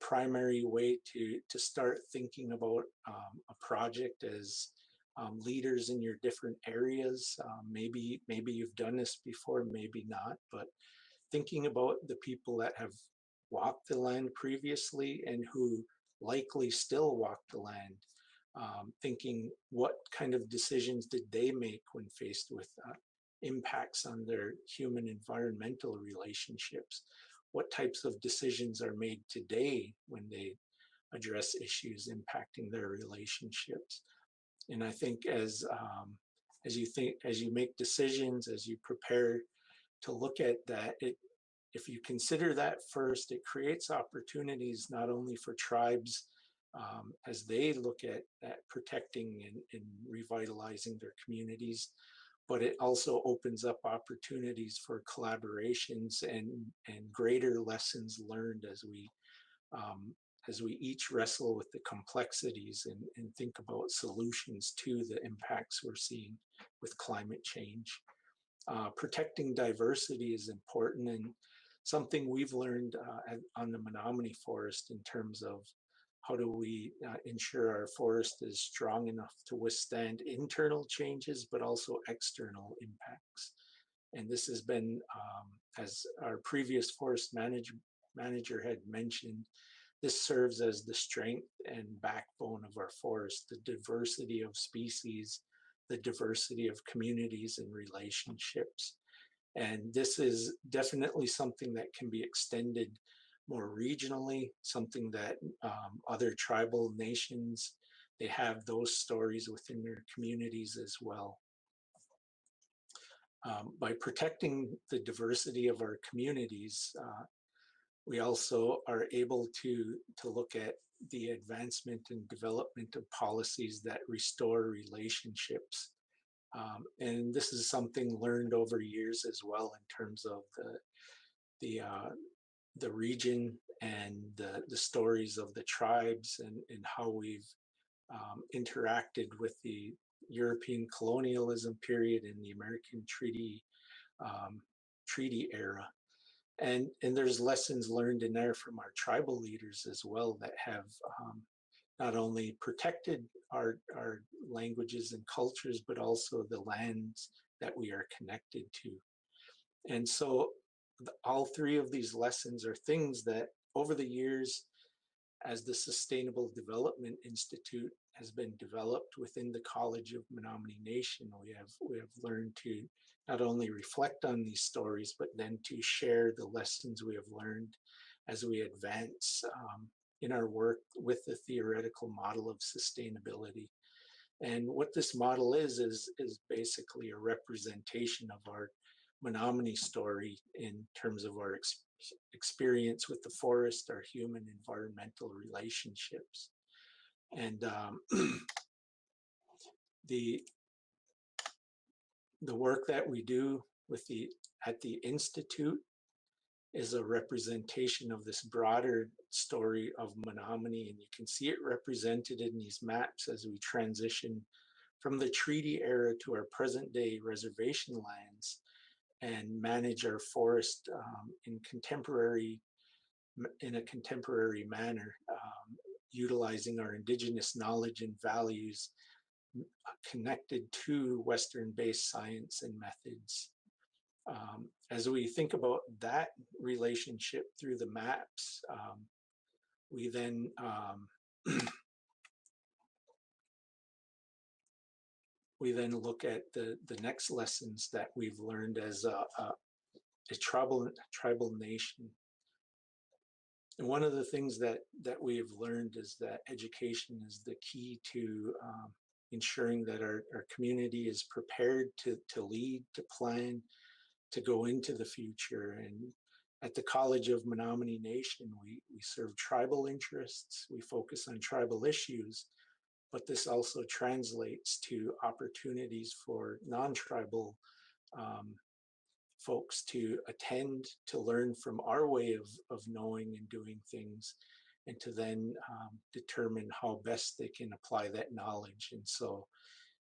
primary way to start thinking about a project as leaders in your different areas. Maybe you've done this before, maybe not, but thinking about the people that have walked the land previously and who likely still walk the land. Thinking what kind of decisions did they make when faced with impacts on their human environmental relationships? What types of decisions are made today when they address issues impacting their relationships? And I think as you make decisions, as you prepare to look at that, if you consider that first, it creates opportunities not only for tribes as they look at protecting and revitalizing their communities, but it also opens up opportunities for collaborations and greater lessons learned as we each wrestle with the complexities and think about solutions to the impacts we're seeing with climate change. Protecting diversity is important, and something we've learned on the Menominee Forest in terms of how do we ensure our forest is strong enough to withstand internal changes, but also external impacts. And this has been, as our previous forest manager had mentioned, this serves as the strength and backbone of our forest, the diversity of species, the diversity of communities and relationships. And this is definitely something that can be extended more regionally, something that other tribal nations, they have those stories within their communities as well. By protecting the diversity of our communities, we also are able to look at the advancement and development of policies that restore relationships. And this is something learned over years as well in terms of the region and the stories of the tribes and how we've interacted with the European colonialism period and the American treaty era. And there's lessons learned in there from our tribal leaders as well that have not only protected our languages and cultures, but also the lands that we are connected to. And so all three of these lessons are things that over the years, as the Sustainable Development Institute has been developed within the College of Menominee Nation, we have learned to not only reflect on these stories, but then to share the lessons we have learned as we advance in our work with the theoretical model of sustainability. And what this model is basically a representation of our Menominee story in terms of our experience with the forest, our human environmental relationships. And the work that we do at the Institute is a representation of this broader story of Menominee, and you can see it represented in these maps as we transition from the treaty era to our present day reservation lands and manage our forest in a contemporary manner, utilizing our indigenous knowledge and values connected to Western-based science and methods. As we think about that relationship through the maps, we then look at the next lessons that we've learned as a tribal nation. And one of the things that we have learned is that education is the key to ensuring that our community is prepared to lead, to plan, to go into the future. And at the College of Menominee Nation, we serve tribal interests, we focus on tribal issues, but this also translates to opportunities for non-tribal folks to attend, to learn from our way of knowing and doing things, and to then determine how best they can apply that knowledge. And so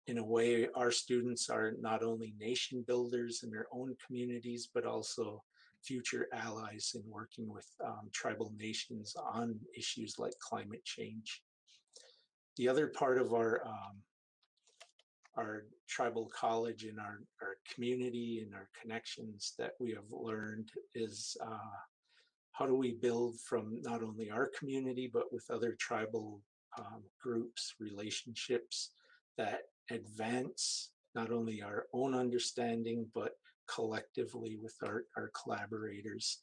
in a way, our students are not only nation builders in their own communities, but also future allies in working with tribal nations on issues like climate change. The other part of our tribal college and our community and our connections that we have learned is how do we build from not only our community, but with other tribal groups, relationships that advance not only our own understanding, but collectively with our collaborators.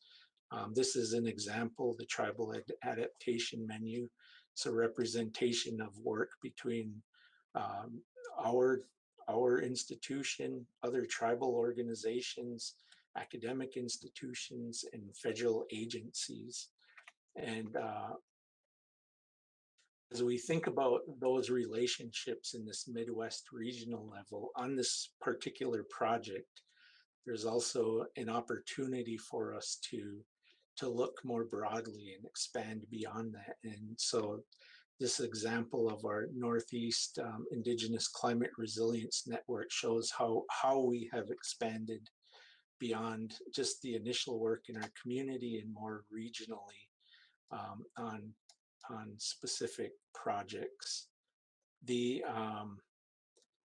This is an example, the tribal adaptation menu. It's a representation of work between our institution, other tribal organizations, academic institutions, and federal agencies. And as we think about those relationships in this Midwest regional level on this particular project, there's also an opportunity for us to look more broadly and expand beyond that. And so this example of our Northeast Indigenous Climate Resilience Network shows how we have expanded beyond just the initial work in our community and more regionally on specific projects.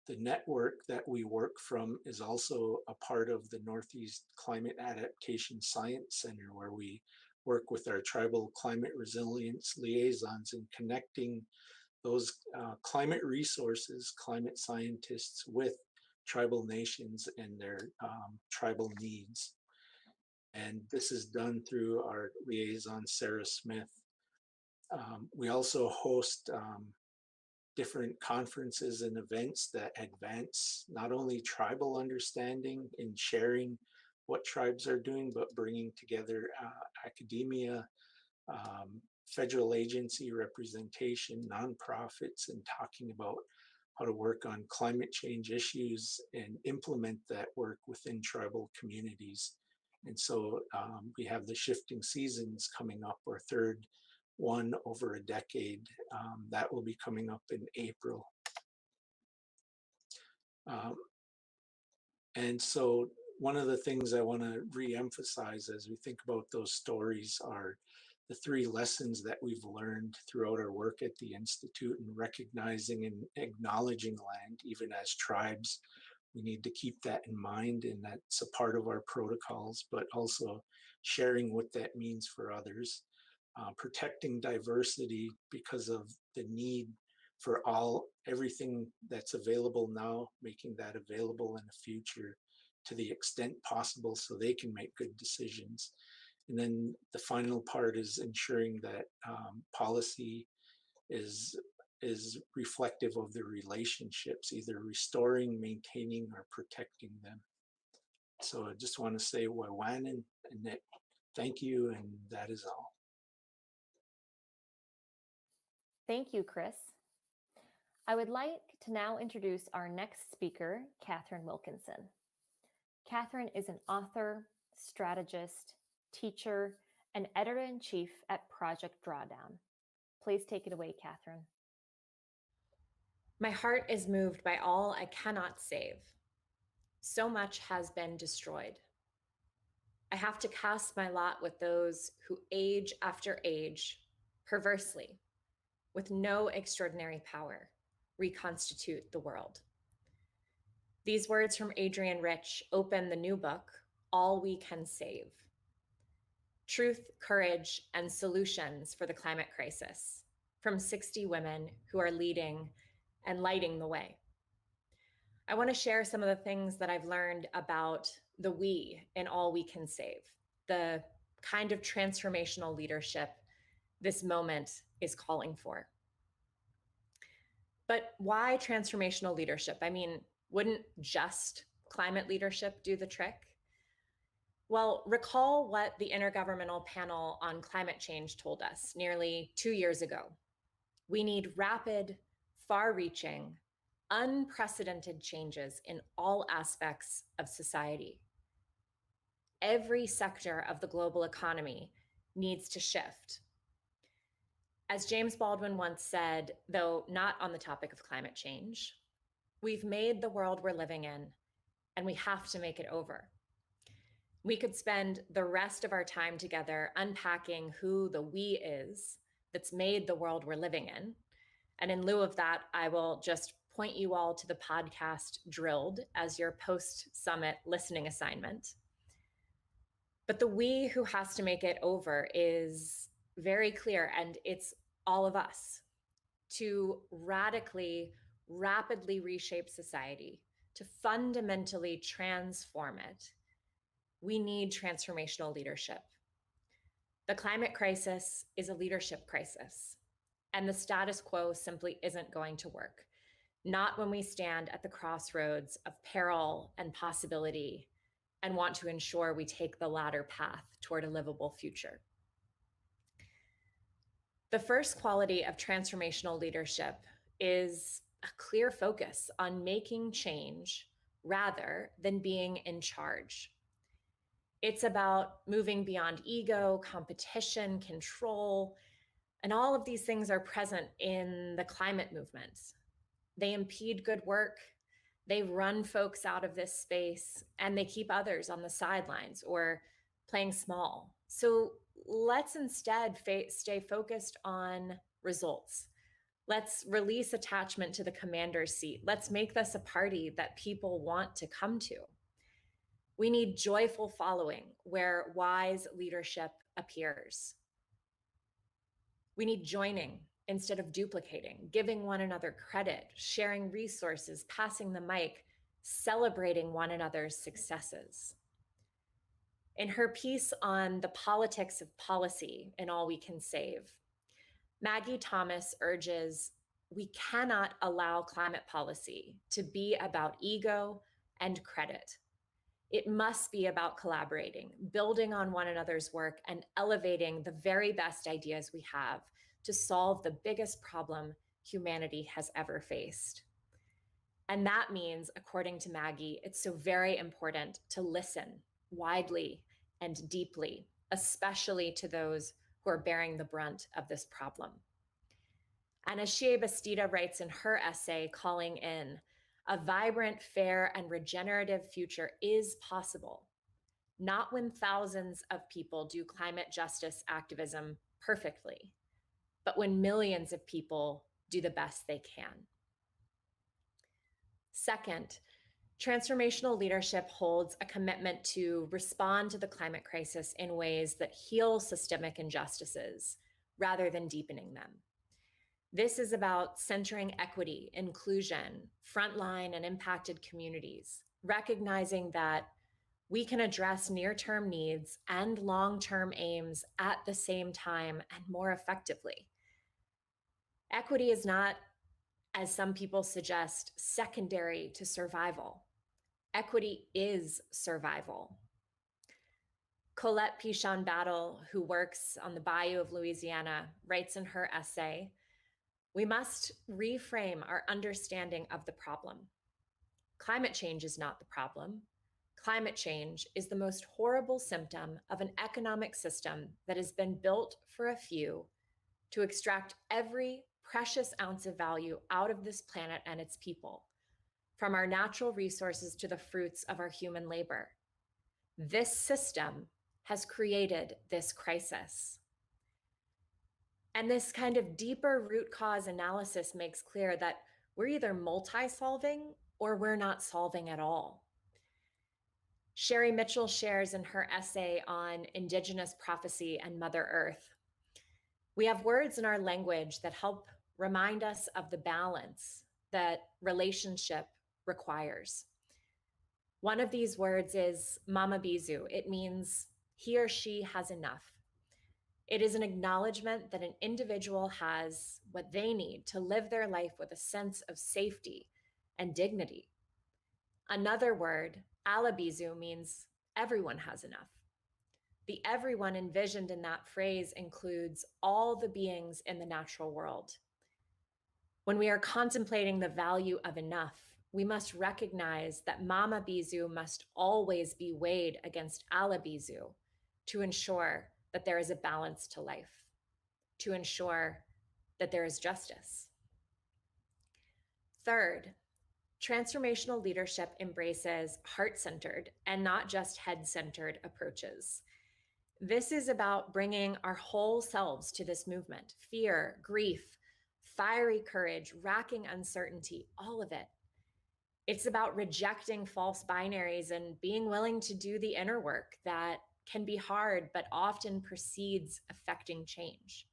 The network that we work from is also a part of the Northeast Climate Adaptation Science Center, where we work with our tribal climate resilience liaisons in connecting those climate resources, climate scientists with tribal nations and their tribal needs. And this is done through our liaison, Sarah Smith. We also host different conferences and events that advance not only tribal understanding in sharing what tribes are doing, but bringing together academia, federal agency representation, nonprofits, and talking about how to work on climate change issues and implement that work within tribal communities. And so we have the Shifting Seasons coming up, our third one over a decade. That will be coming up in April. And so one of the things I want to re-emphasize as we think about those stories are the three lessons that we've learned throughout our work at the Institute, and recognizing and acknowledging land, even as tribes. We need to keep that in mind, and that's a part of our protocols, but also sharing what that means for others. Protecting diversity because of the need for everything that's available now, making that available in the future to the extent possible so they can make good decisions. And then the final part is ensuring that policy is reflective of the relationships, either restoring, maintaining, or protecting them. So I just want to say Wawan and thank you, and that is all. Thank you, Chris. I would like to now introduce our next speaker, Katharine Wilkinson. Katharine is an author, strategist, teacher, and editor-in-chief at Project Drawdown. Please take it away, Katharine. My heart is moved by all I cannot save. So much has been destroyed. I have to cast my lot with those who age after age, perversely, with no extraordinary power, reconstitute the world. These words from Adrienne Rich open the new book, All We Can Save. Truth, courage, and solutions for the climate crisis, from 60 women who are leading and lighting the way. I want to share some of the things that I've learned about the we in All We Can Save, the kind of transformational leadership this moment is calling for. But why transformational leadership? I mean, wouldn't just climate leadership do the trick? Well, recall what the Intergovernmental Panel on Climate Change told us nearly 2 years ago. We need rapid, far-reaching, unprecedented changes in all aspects of society. Every sector of the global economy needs to shift. As James Baldwin once said, though not on the topic of climate change, we've made the world we're living in, and we have to make it over. We could spend the rest of our time together unpacking who the we is that's made the world we're living in. And in lieu of that, I will just point you all to the podcast Drilled as your post-summit listening assignment. But the we who has to make it over is very clear, and it's all of us. To radically, rapidly reshape society, to fundamentally transform it, we need transformational leadership. The climate crisis is a leadership crisis, and the status quo simply isn't going to work. Not when we stand at the crossroads of peril and possibility and want to ensure we take the latter path toward a livable future. The first quality of transformational leadership is a clear focus on making change rather than being in charge. It's about moving beyond ego, competition, control, and all of these things are present in the climate movement. They impede good work, they run folks out of this space, and they keep others on the sidelines or playing small. So let's instead stay focused on results. Let's release attachment to the commander's seat. Let's make this a party that people want to come to. We need joyful following where wise leadership appears. We need joining instead of duplicating, giving one another credit, sharing resources, passing the mic, celebrating one another's successes. In her piece on the politics of policy in All We Can Save, Maggie Thomas urges, we cannot allow climate policy to be about ego and credit. It must be about collaborating, building on one another's work, and elevating the very best ideas we have to solve the biggest problem humanity has ever faced. And that means, according to Maggie, it's so very important to listen widely and deeply, especially to those who are bearing the brunt of this problem. And as Shea Bastida writes in her essay, Calling In, a vibrant, fair, and regenerative future is possible, not when thousands of people do climate justice activism perfectly, but when millions of people do the best they can. Second, transformational leadership holds a commitment to respond to the climate crisis in ways that heal systemic injustices rather than deepening them. This is about centering equity, inclusion, frontline and impacted communities, recognizing that we can address near-term needs and long-term aims at the same time and more effectively. Equity is not, as some people suggest, secondary to survival. Equity is survival. Colette Pichon Battle, who works on the Bayou of Louisiana, writes in her essay, "We must reframe our understanding of the problem. Climate change is not the problem. Climate change is the most horrible symptom of an economic system that has been built for a few to extract every precious ounce of value out of this planet and its people, from our natural resources to the fruits of our human labor. This system has created this crisis." And this kind of deeper root cause analysis makes clear that we're either multi-solving or we're not solving at all. Sherry Mitchell shares in her essay on Indigenous prophecy and Mother Earth, "We have words in our language that help remind us of the balance that relationship requires. One of these words is Mama Bizu. It means he or she has enough. It is an acknowledgement that an individual has what they need to live their life with a sense of safety and dignity. Another word, Alabizu, means everyone has enough. The everyone envisioned in that phrase includes all the beings in the natural world. When we are contemplating the value of enough, we must recognize that Mama Bizu must always be weighed against Alabizu to ensure that there is a balance to life, to ensure that there is justice." Third, transformational leadership embraces heart-centered and not just head-centered approaches. This is about bringing our whole selves to this movement: fear, grief, fiery courage, racking uncertainty, all of it. It's about rejecting false binaries and being willing to do the inner work that can be hard, but often precedes affecting change.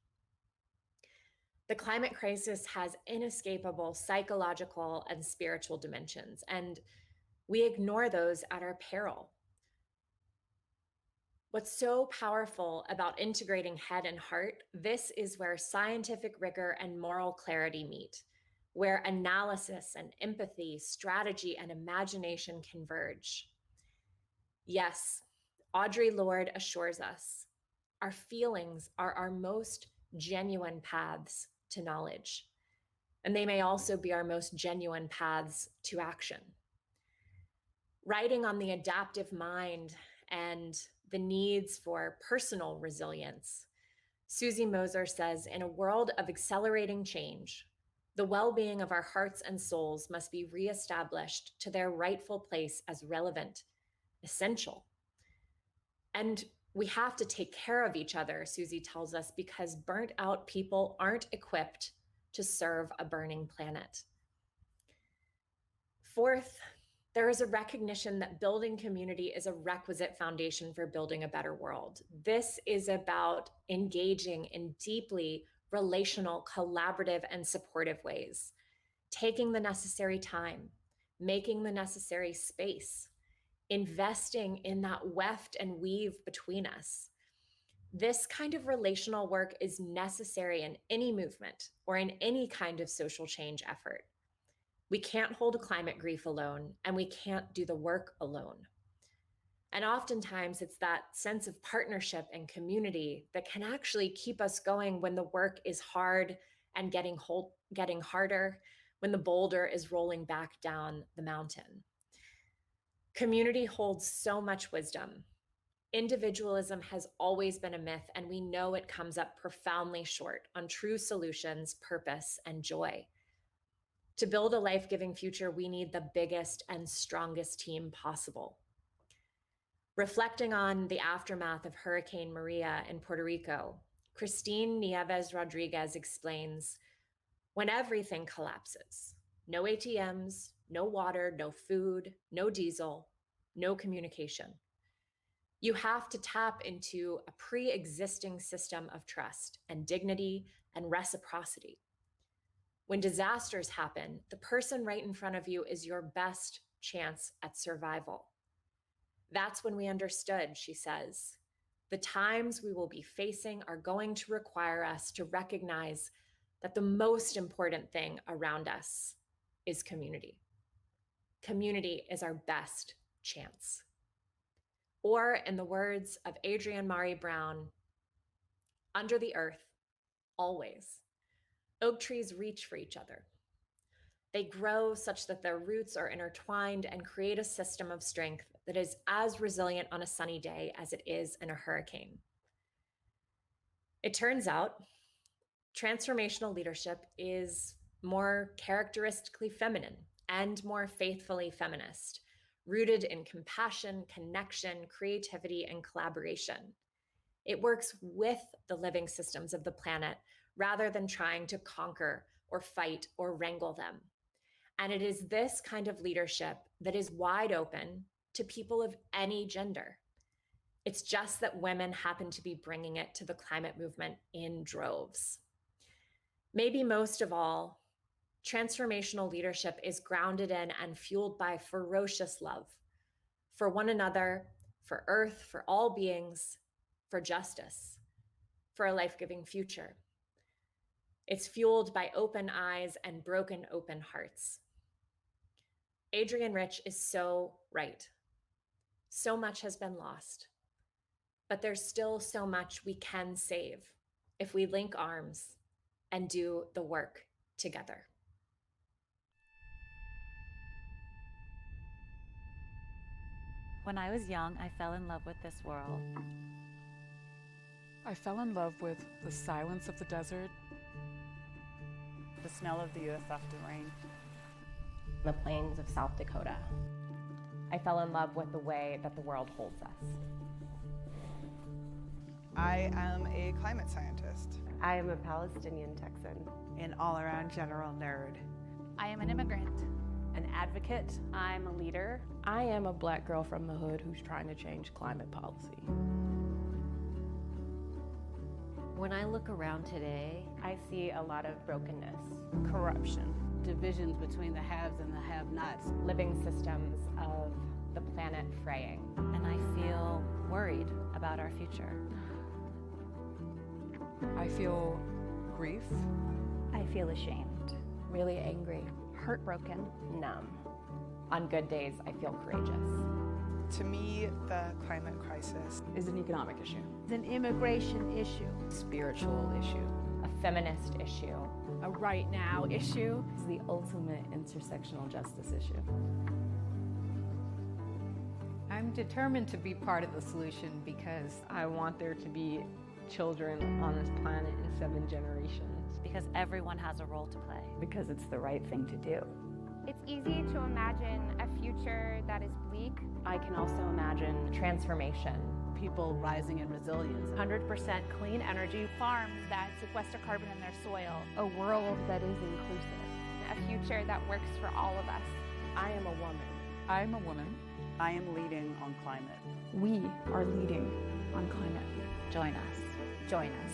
The climate crisis has inescapable psychological and spiritual dimensions, and we ignore those at our peril. What's so powerful about integrating head and heart, this is where scientific rigor and moral clarity meet, where analysis and empathy, strategy and imagination converge. Yes, Audre Lorde assures us, our feelings are our most genuine paths to knowledge, and they may also be our most genuine paths to action. Writing on the adaptive mind and the needs for personal resilience, Susie Moser says, "In a world of accelerating change, the well-being of our hearts and souls must be reestablished to their rightful place as relevant, essential. And we have to take care of each other," Susie tells us, "because burnt out people aren't equipped to serve a burning planet." Fourth, there is a recognition that building community is a requisite foundation for building a better world. This is about engaging in deeply relational, collaborative, and supportive ways, taking the necessary time, making the necessary space, investing in that weft and weave between us. This kind of relational work is necessary in any movement or in any kind of social change effort. We can't hold climate grief alone, and we can't do the work alone. And oftentimes it's that sense of partnership and community that can actually keep us going when the work is hard and getting harder, when the boulder is rolling back down the mountain. Community holds so much wisdom. Individualism has always been a myth, and we know it comes up profoundly short on true solutions, purpose, and joy. To build a life-giving future, we need the biggest and strongest team possible. Reflecting on the aftermath of Hurricane Maria in Puerto Rico, Christine Nieves Rodriguez explains, "When everything collapses, no ATMs, no water, no food, no diesel, no communication, you have to tap into a pre-existing system of trust and dignity and reciprocity. When disasters happen, the person right in front of you is your best chance at survival. That's when we understood," she says, "the times we will be facing are going to require us to recognize that the most important thing around us is community." community is our best chance. Or in the words of Adrienne Maree Brown, under the earth, always, oak trees reach for each other. They grow such that their roots are intertwined and create a system of strength that is as resilient on a sunny day as it is in a hurricane. It turns out, transformational leadership is more characteristically feminine and more faithfully feminist, rooted in compassion, connection, creativity, and collaboration. It works with the living systems of the planet rather than trying to conquer or fight or wrangle them. And it is this kind of leadership that is wide open to people of any gender. It's just that women happen to be bringing it to the climate movement in droves. Maybe most of all, transformational leadership is grounded in and fueled by ferocious love for one another, for Earth, for all beings, for justice, for a life-giving future. It's fueled by open eyes and broken open hearts. Adrienne Rich is so right. So much has been lost, but there's still so much we can save if we link arms and do the work together. When I was young, I fell in love with this world. I fell in love with the silence of the desert, The smell of the earth after rain. The plains of South Dakota. I fell in love with the way that the world holds us. I am a climate scientist. I am a Palestinian Texan. An all-around general nerd. I am an immigrant. An advocate. I'm a leader. I am a Black girl from the hood who's trying to change climate policy. When I look around today, I see a lot of brokenness, corruption, divisions between the haves and the have-nots, living systems of the planet fraying. And I feel worried about our future. I feel grief. I feel ashamed. Really angry. Heartbroken. Numb. On good days, I feel courageous. To me, the climate crisis is an economic issue. It's an immigration issue. Spiritual issue. A feminist issue. A right now issue. It's the ultimate intersectional justice issue. I'm determined to be part of the solution because I want there to be children on this planet in 7 generations. Because everyone has a role to play. Because it's the right thing to do. It's easy to imagine a future that is bleak. I can also imagine transformation. People rising in resilience. 100% clean energy. Farms that sequester carbon in their soil. A world that is inclusive. A future that works for all of us. I am a woman. I'm a woman. I am leading on climate. We are leading on climate. Join us. Join us.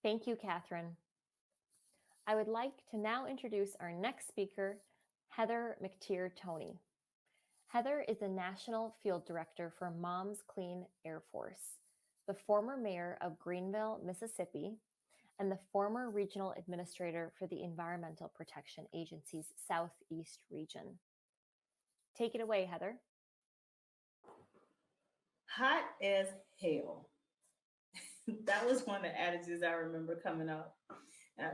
Thank you, Katharine. I would like to now introduce our next speaker, Heather McTeer Toney. Heather is the National Field Director for Moms Clean Air Force, the former mayor of Greenville, Mississippi, and the former regional administrator for the Environmental Protection Agency's Southeast region. Take it away, Heather. Hot as hell. That was one of the attitudes I remember coming up.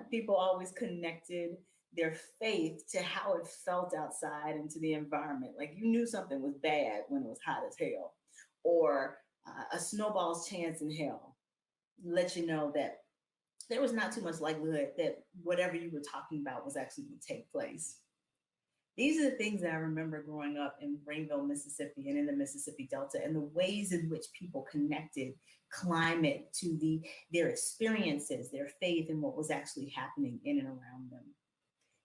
People always connected their faith to how it felt outside and to the environment. Like you knew something was bad when it was hot as hell, or a snowball's chance in hell let you know that there was not too much likelihood that whatever you were talking about was actually going to take place. These are the things that I remember growing up in Greenville, Mississippi, and in the Mississippi Delta, and the ways in which people connected climate to their experiences, their faith, and what was actually happening in and around them.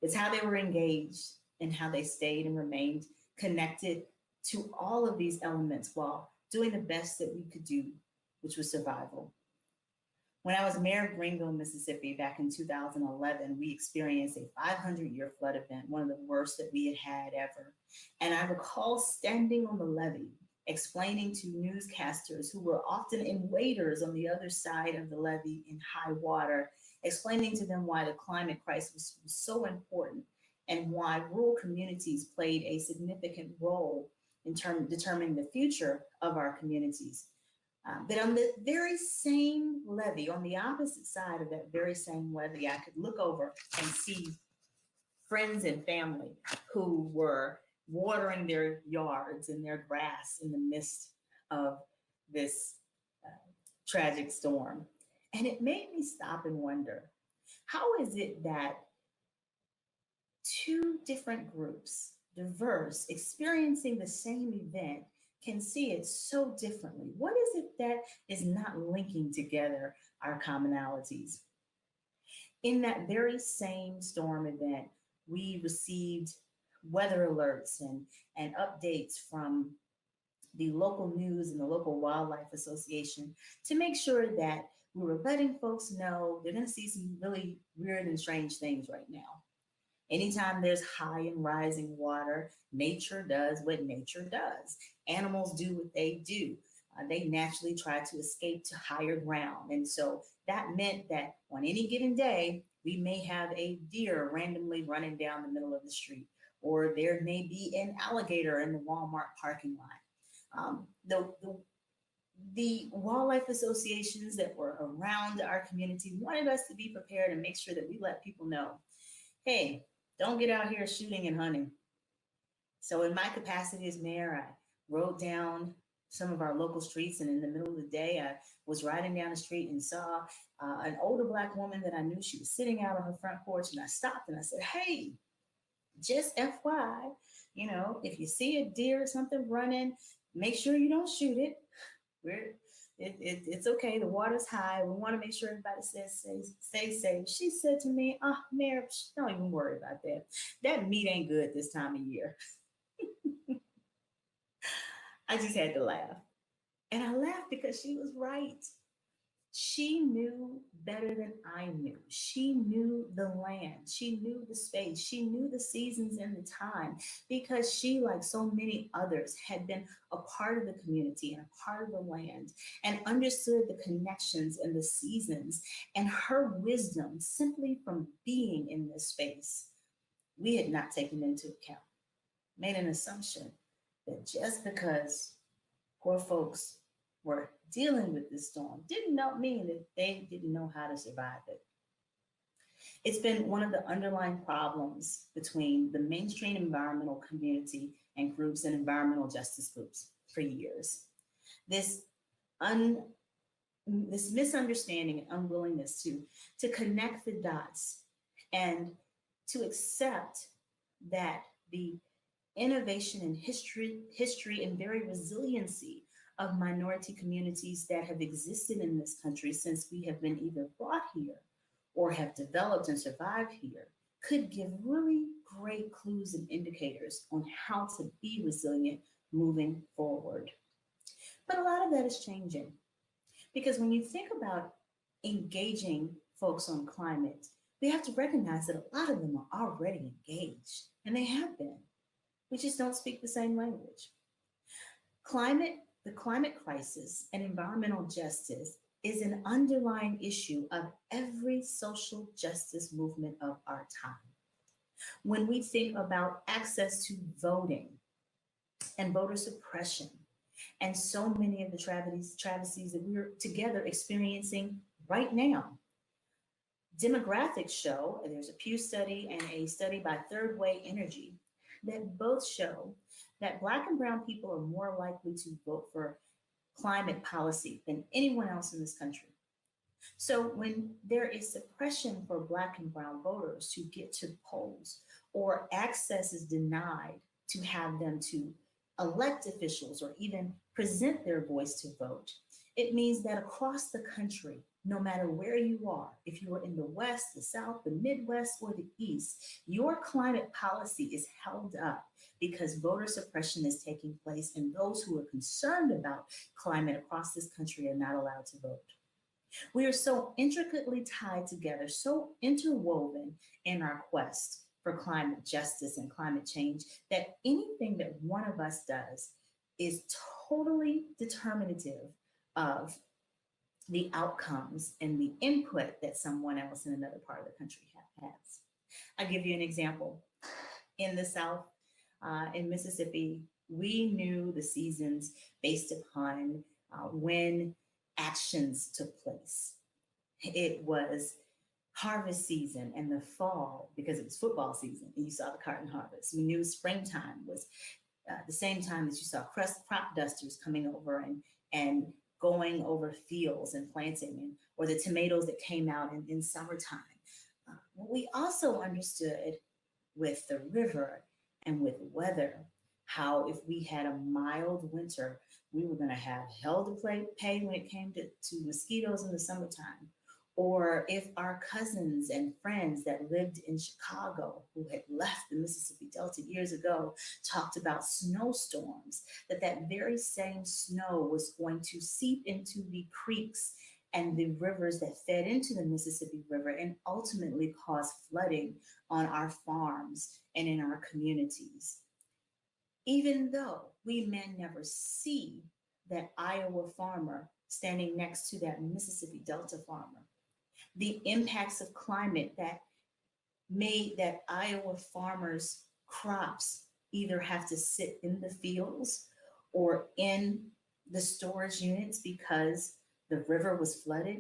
It's how they were engaged and how they stayed and remained connected to all of these elements while doing the best that we could do, which was survival. When I was mayor of Greenville, Mississippi, back in 2011, we experienced a 500-year flood event, one of the worst that we had had ever. And I recall standing on the levee explaining to newscasters who were often in waders on the other side of the levee in high water, explaining to them why the climate crisis was so important and why rural communities played a significant role in determining the future of our communities. But on the very same levee, on the opposite side of that very same levee, I could look over and see friends and family who were watering their yards and their grass in the midst of this tragic storm. And it made me stop and wonder, how is it that two different groups, diverse, experiencing the same event, can see it so differently? What is it that is not linking together our commonalities? In that very same storm event, we received weather alerts and updates from the local news and the local wildlife association to make sure that we were letting folks know they're going to see some really weird and strange things right now. Anytime there's high and rising water, nature does what nature does. Animals do what they do. They naturally try to escape to higher ground. And so that meant that on any given day, we may have a deer randomly running down the middle of the street, or there may be an alligator in the Walmart parking lot. The wildlife associations that were around our community wanted us to be prepared and make sure that we let people know, hey, don't get out here shooting and hunting. So in my capacity as mayor, I rode down some of our local streets, and in the middle of the day, I was riding down the street and saw an older Black woman that I knew. She was sitting out on her front porch, and I stopped and I said, hey, just FYI, you know, if you see a deer or something running, make sure you don't shoot it. It's okay. The water's high. We want to make sure everybody stays safe. She said to me, Mayor, don't even worry about that. That meat ain't good this time of year. I just had to laugh. And I laughed because she was right. She knew better than I knew. She knew the land. She knew the space. She knew the seasons and the time, because she, like so many others, had been a part of the community and a part of the land and understood the connections and the seasons, and her wisdom simply from being in this space, we had not taken into account, made an assumption that just because poor folks were dealing with this storm did not mean that they didn't know how to survive it. It's been one of the underlying problems between the mainstream environmental community and groups and environmental justice groups for years. This misunderstanding and unwillingness to connect the dots and to accept that the innovation and history and very resiliency of minority communities that have existed in this country since we have been either brought here or have developed and survived here could give really great clues and indicators on how to be resilient moving forward. But a lot of that is changing, because when you think about engaging folks on climate, we have to recognize that a lot of them are already engaged, and they have been. We just don't speak the same language. The climate crisis and environmental justice is an underlying issue of every social justice movement of our time. When we think about access to voting and voter suppression, and so many of the travesties that we're together experiencing right now. Demographics show, and there's a Pew study and a study by Third Way Energy, that both show that Black and Brown people are more likely to vote for climate policy than anyone else in this country. So when there is suppression for Black and Brown voters to get to polls, or access is denied to have them to elect officials or even present their voice to vote, it means that across the country, no matter where you are, if you are in the West, the South, the Midwest, or the East, your climate policy is held up because voter suppression is taking place, and those who are concerned about climate across this country are not allowed to vote. We are so intricately tied together, so interwoven in our quest for climate justice and climate change, that anything that one of us does is totally determinative of the outcomes and the input that someone else in another part of the country has. I'll give you an example. In the South, in Mississippi, we knew the seasons based upon when actions took place. It was harvest season and the fall because it was football season and you saw the cotton harvest. We knew springtime was the same time that you saw crop dusters coming over and going over fields and planting, or the tomatoes that came out in summertime. We also understood with the river and with weather, how if we had a mild winter, we were going to have hell to pay when it came to mosquitoes in the summertime. Or if our cousins and friends that lived in Chicago who had left the Mississippi Delta years ago talked about snowstorms, that very same snow was going to seep into the creeks and the rivers that fed into the Mississippi River and ultimately cause flooding on our farms and in our communities. Even though we may never see that Iowa farmer standing next to that Mississippi Delta farmer, the impacts of climate that made that Iowa farmers' crops either have to sit in the fields or in the storage units because the river was flooded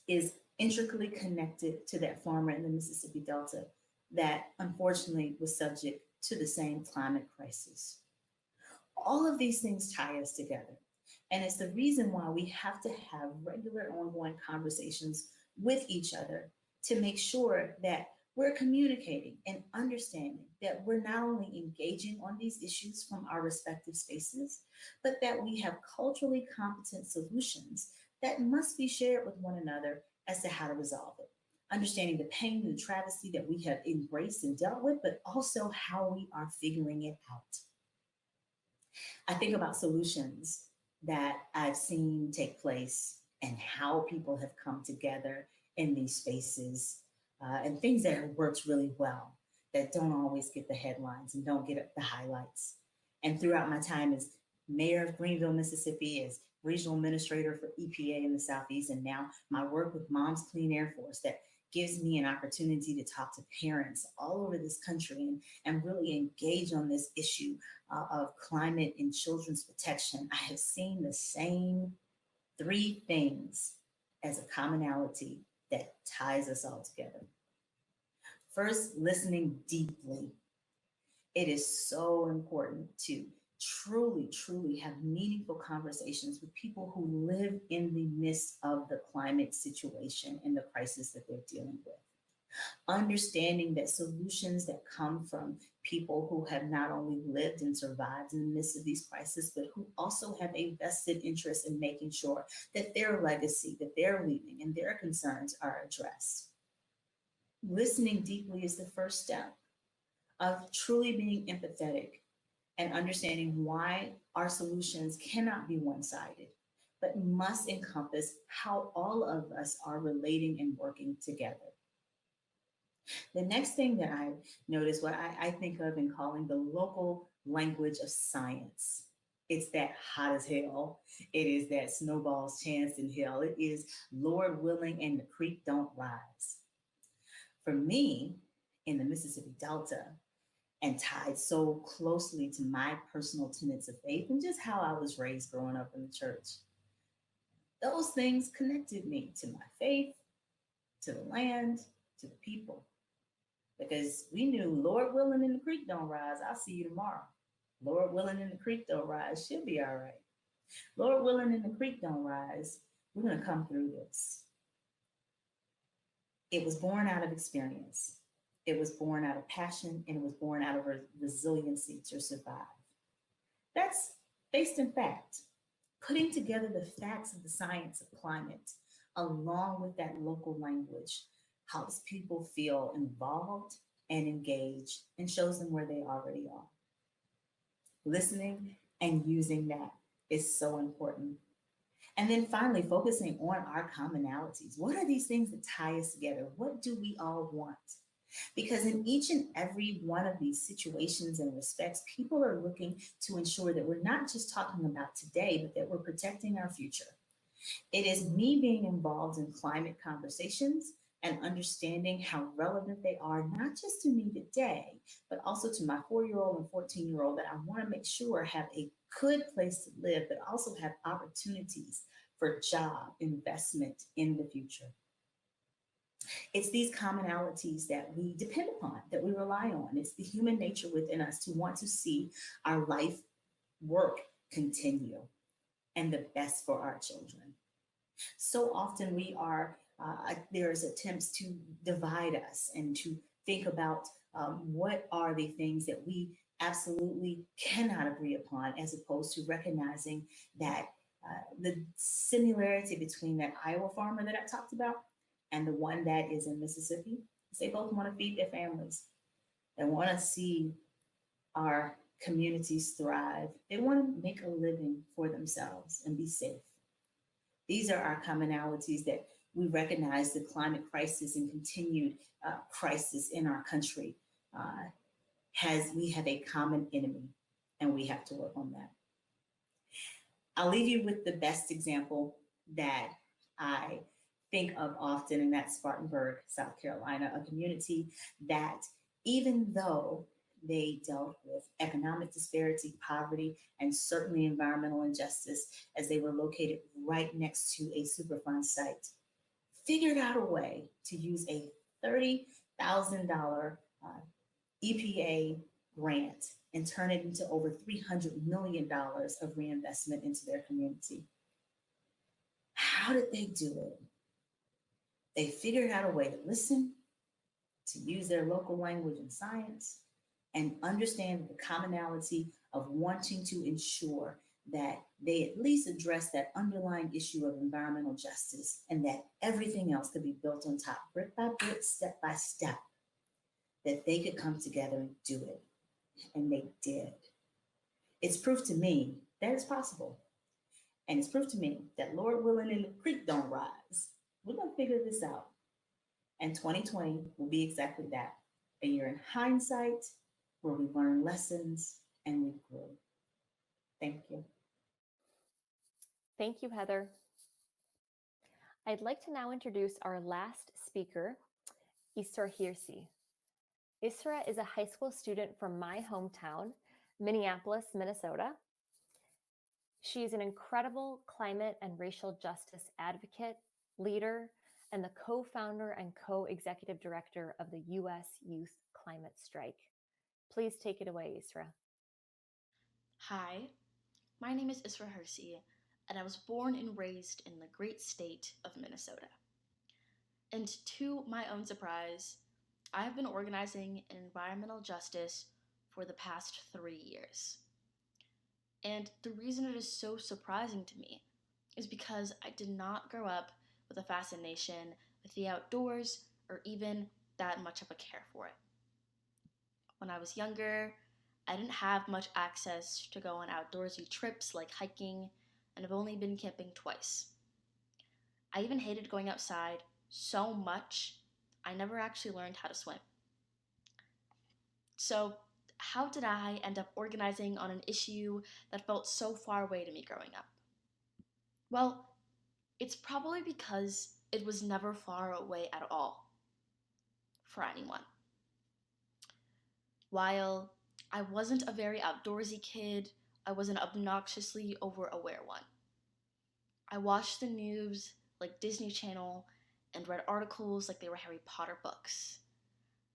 is intricately connected to that farmer in the Mississippi Delta that unfortunately was subject to the same climate crisis. All of these things tie us together. And it's the reason why we have to have regular ongoing conversations with each other to make sure that we're communicating and understanding that we're not only engaging on these issues from our respective spaces, but that we have culturally competent solutions that must be shared with one another as to how to resolve it. Understanding the pain and the travesty that we have embraced and dealt with, but also how we are figuring it out. I think about solutions that I've seen take place and how people have come together in these spaces and things that have worked really well that don't always get the headlines and don't get the highlights. And throughout my time as mayor of Greenville, Mississippi, as regional administrator for EPA in the Southeast, and now my work with Moms Clean Air Force that gives me an opportunity to talk to parents all over this country and really engage on this issue of climate and children's protection. I have seen the same three things as a commonality that ties us all together. First, listening deeply. It is so important to truly have meaningful conversations with people who live in the midst of the climate situation and the crisis that they're dealing with. Understanding that solutions that come from people who have not only lived and survived in the midst of these crises, but who also have a vested interest in making sure that their legacy, that they're leaving, and their concerns are addressed. Listening deeply is the first step of truly being empathetic and understanding why our solutions cannot be one-sided, but must encompass how all of us are relating and working together. The next thing that I noticed, what I think of in calling the local language of science. It's that hot as hell. It is that snowball's chance in hell. It is Lord willing and the creek don't rise. For me, in the Mississippi Delta, and tied so closely to my personal tenets of faith and just how I was raised growing up in the church, those things connected me to my faith, to the land, to the people. Because we knew, Lord willing and the creek don't rise, I'll see you tomorrow. Lord willing and the creek don't rise, she'll be all right. Lord willing and the creek don't rise, we're gonna come through this. It was born out of experience. It was born out of passion, and it was born out of resiliency to survive. That's based in fact. Putting together the facts of the science of climate, along with that local language, helps people feel involved and engaged and shows them where they already are. Listening and using that is so important. And then finally, focusing on our commonalities. What are these things that tie us together? What do we all want? Because in each and every one of these situations and respects, people are looking to ensure that we're not just talking about today, but that we're protecting our future. It is me being involved in climate conversations and understanding how relevant they are, not just to me today, but also to my 4-year-old and 14-year-old, that I want to make sure have a good place to live, but also have opportunities for job investment in the future. It's these commonalities that we depend upon, that we rely on. It's the human nature within us to want to see our life work continue and the best for our children. So often there's attempts to divide us and to think about what are the things that we absolutely cannot agree upon, as opposed to recognizing that the similarity between that Iowa farmer that I talked about and the one that is in Mississippi, they both want to feed their families. They want to see our communities thrive. They want to make a living for themselves and be safe. These are our commonalities that we recognize the climate crisis and continued crisis in our country we have a common enemy, and we have to work on that. I'll leave you with the best example that I think of often, and that's Spartanburg, South Carolina, a community that, even though they dealt with economic disparity, poverty, and certainly environmental injustice, as they were located right next to a Superfund site, figured out a way to use a $30,000 EPA grant and turn it into over $300 million of reinvestment into their community. How did they do it? They figured out a way to listen, to use their local language and science, and understand the commonality of wanting to ensure that they at least address that underlying issue of environmental justice, and that everything else could be built on top, brick by brick, step by step, that they could come together and do it. And they did. It's proof to me that it's possible. And it's proof to me that, Lord willing, and the creek don't rise. We're going to figure this out. And 2020 will be exactly that. A year in hindsight, where we learn lessons and we grow. Thank you. Thank you, Heather. I'd like to now introduce our last speaker, Isra Hirsi. Isra is a high school student from my hometown, Minneapolis, Minnesota. She is an incredible climate and racial justice advocate, leader, and the co-founder and co-executive director of the U.S. Youth Climate Strike. Please take it away, Isra. Hi, my name is Isra Hirsi, and I was born and raised in the great state of Minnesota. And to my own surprise, I have been organizing in environmental justice for the past 3 years. And the reason it is so surprising to me is because I did not grow up with a fascination with the outdoors or even that much of a care for it. When I was younger, I didn't have much access to go on outdoorsy trips like hiking, and I've only been camping twice. I even hated going outside so much, I never actually learned how to swim. So, how did I end up organizing on an issue that felt so far away to me growing up? Well, it's probably because it was never far away at all for anyone. While I wasn't a very outdoorsy kid, I was an obnoxiously over-aware one. I watched the news like Disney Channel and read articles like they were Harry Potter books.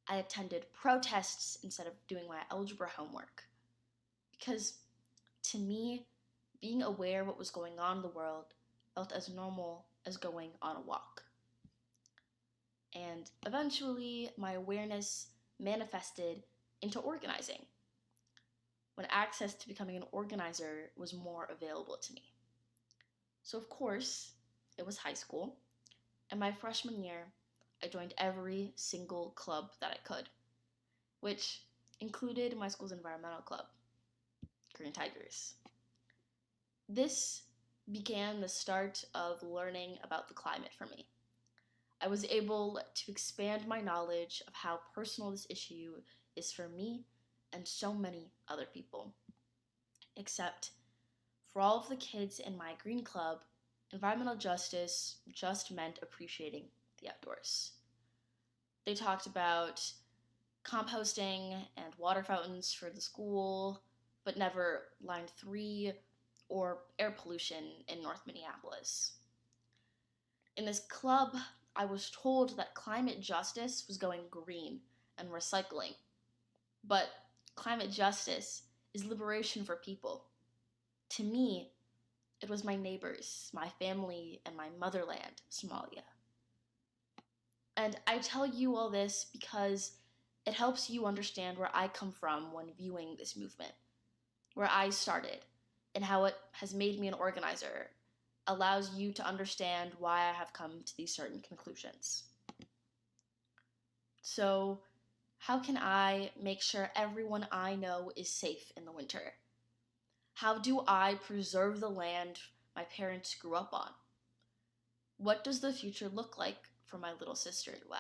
I attended protests instead of doing my algebra homework. Because to me, being aware of what was going on in the world felt as normal as going on a walk. And eventually, my awareness manifested into organizing, when access to becoming an organizer was more available to me. So of course, it was high school, and my freshman year, I joined every single club that I could, which included my school's environmental club, Green Tigers. This began the start of learning about the climate for me. I was able to expand my knowledge of how personal this issue is for me and so many other people. Except for all of the kids in my Green Club, environmental justice just meant appreciating the outdoors. They talked about composting and water fountains for the school, but never Line 3 or air pollution in North Minneapolis. In this club, I was told that climate justice was going green and recycling. But climate justice is liberation for people. To me, it was my neighbors, my family, and my motherland, Somalia. And I tell you all this because it helps you understand where I come from when viewing this movement, where I started, and how it has made me an organizer, allows you to understand why I have come to these certain conclusions. So, how can I make sure everyone I know is safe in the winter? How do I preserve the land my parents grew up on? What does the future look like for my little sister and lad?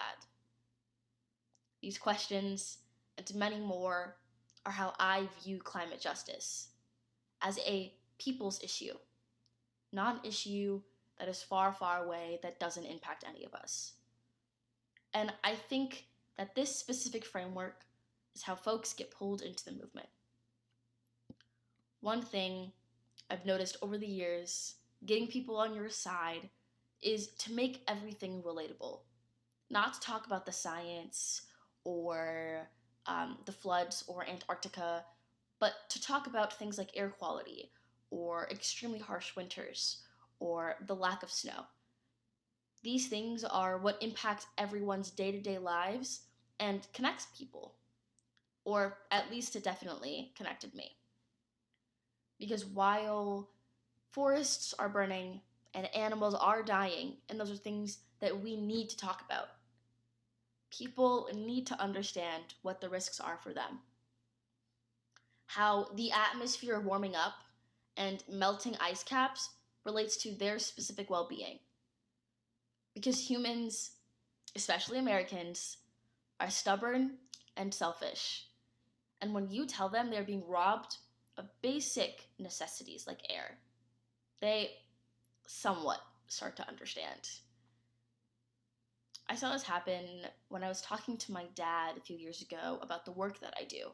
These questions, and many more, are how I view climate justice, as a people's issue, not an issue that is far, far away that doesn't impact any of us. And I think that this specific framework is how folks get pulled into the movement. One thing I've noticed over the years, getting people on your side, is to make everything relatable. Not to talk about the science or the floods or Antarctica, but to talk about things like air quality or extremely harsh winters or the lack of snow. These things are what impacts everyone's day-to-day lives and connects people, or at least it definitely connected me. Because while forests are burning and animals are dying, and those are things that we need to talk about, people need to understand what the risks are for them. How the atmosphere warming up and melting ice caps relates to their specific well-being. Because humans, especially Americans, are stubborn and selfish. And when you tell them they're being robbed of basic necessities like air, they somewhat start to understand. I saw this happen when I was talking to my dad a few years ago about the work that I do,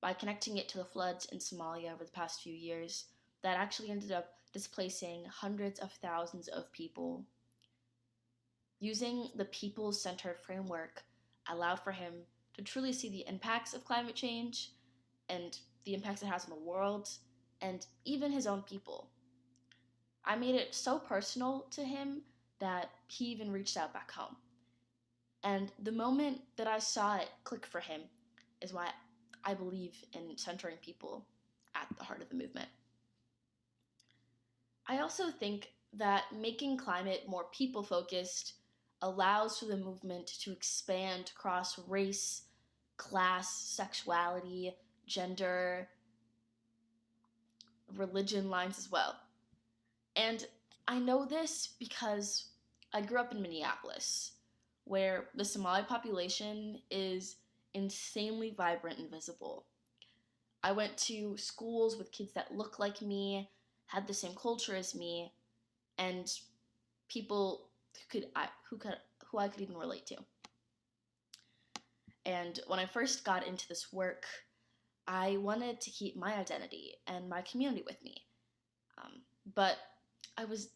by connecting it to the floods in Somalia over the past few years that actually ended up displacing hundreds of thousands of people. Using the people-centered framework allowed for him to truly see the impacts of climate change and the impacts it has on the world and even his own people. I made it so personal to him that he even reached out back home. And the moment that I saw it click for him is why I believe in centering people at the heart of the movement. I also think that making climate more people-focused allows for the movement to expand across race, class, sexuality, gender, religion lines as well. And I know this because I grew up in Minneapolis, where the Somali population is insanely vibrant and visible. I went to schools with kids that look like me, had the same culture as me, and people who I could even relate to. And when I first got into this work, I wanted to keep my identity and my community with me. But I was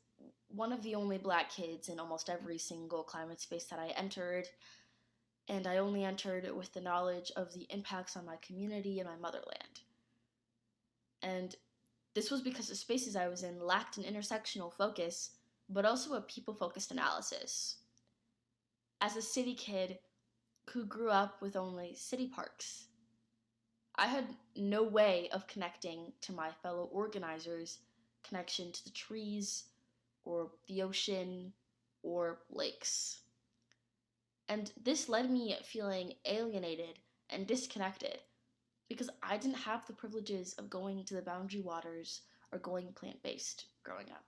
one of the only Black kids in almost every single climate space that I entered, and I only entered with the knowledge of the impacts on my community and my motherland. And this was because the spaces I was in lacked an intersectional focus, but also a people-focused analysis. As a city kid who grew up with only city parks, I had no way of connecting to my fellow organizers' connection to the trees, or the ocean, or lakes. And this led me feeling alienated and disconnected because I didn't have the privileges of going to the Boundary Waters or going plant-based growing up.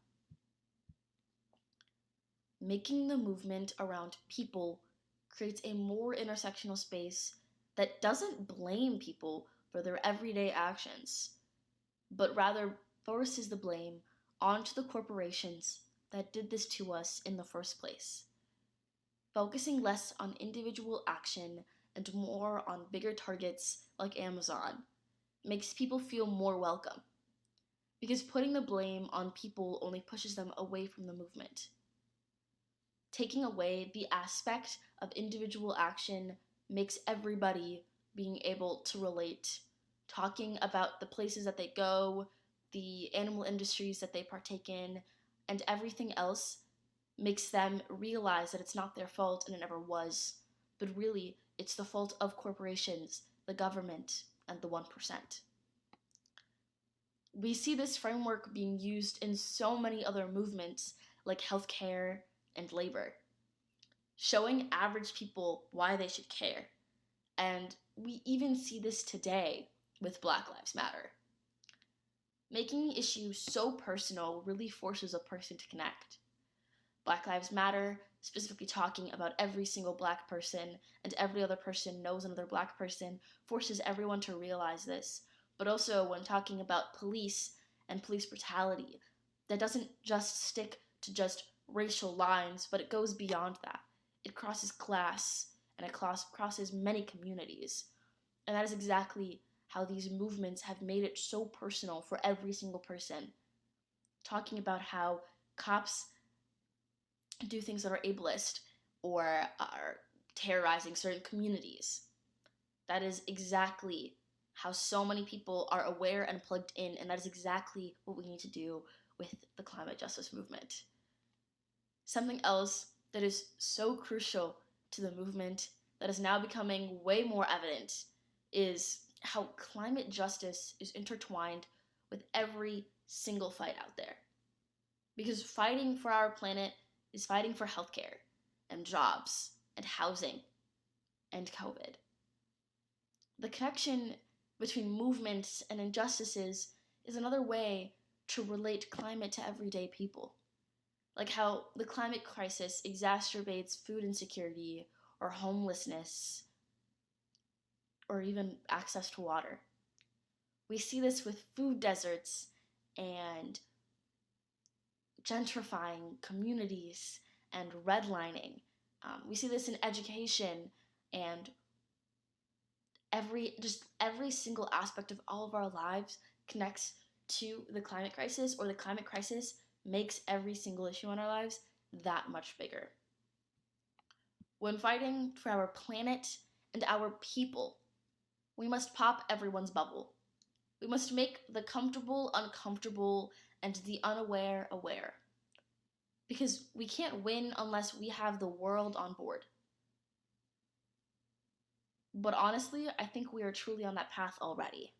Making the movement around people creates a more intersectional space that doesn't blame people for their everyday actions, but rather forces the blame onto the corporations that did this to us in the first place. Focusing less on individual action and more on bigger targets like Amazon makes people feel more welcome, because putting the blame on people only pushes them away from the movement. Taking away the aspect of individual action makes everybody being able to relate, talking about the places that they go, the animal industries that they partake in, and everything else makes them realize that it's not their fault and it never was, but really it's the fault of corporations, the government, and the 1%. We see this framework being used in so many other movements like healthcare and labor, showing average people why they should care. And we even see this today with Black Lives Matter. Making the issue so personal really forces a person to connect. Black Lives Matter, specifically talking about every single Black person and every other person knows another Black person, forces everyone to realize this. But also when talking about police and police brutality, that doesn't just stick to just racial lines, but it goes beyond that. It crosses class, and it crosses many communities. And that is exactly how these movements have made it so personal for every single person. Talking about how cops do things that are ableist or are terrorizing certain communities. That is exactly how so many people are aware and plugged in, and that is exactly what we need to do with the climate justice movement. Something else that is so crucial to the movement that is now becoming way more evident is how climate justice is intertwined with every single fight out there. Because fighting for our planet is fighting for healthcare and jobs and housing and COVID. The connection between movements and injustices is another way to relate climate to everyday people. Like how the climate crisis exacerbates food insecurity or homelessness or even access to water. We see this with food deserts and gentrifying communities and redlining. We see this in education and every single aspect of all of our lives connects to the climate crisis, or the climate crisis makes every single issue in our lives that much bigger. When fighting for our planet and our people, we must pop everyone's bubble. We must make the comfortable uncomfortable and the unaware aware. Because we can't win unless we have the world on board. But honestly, I think we are truly on that path already.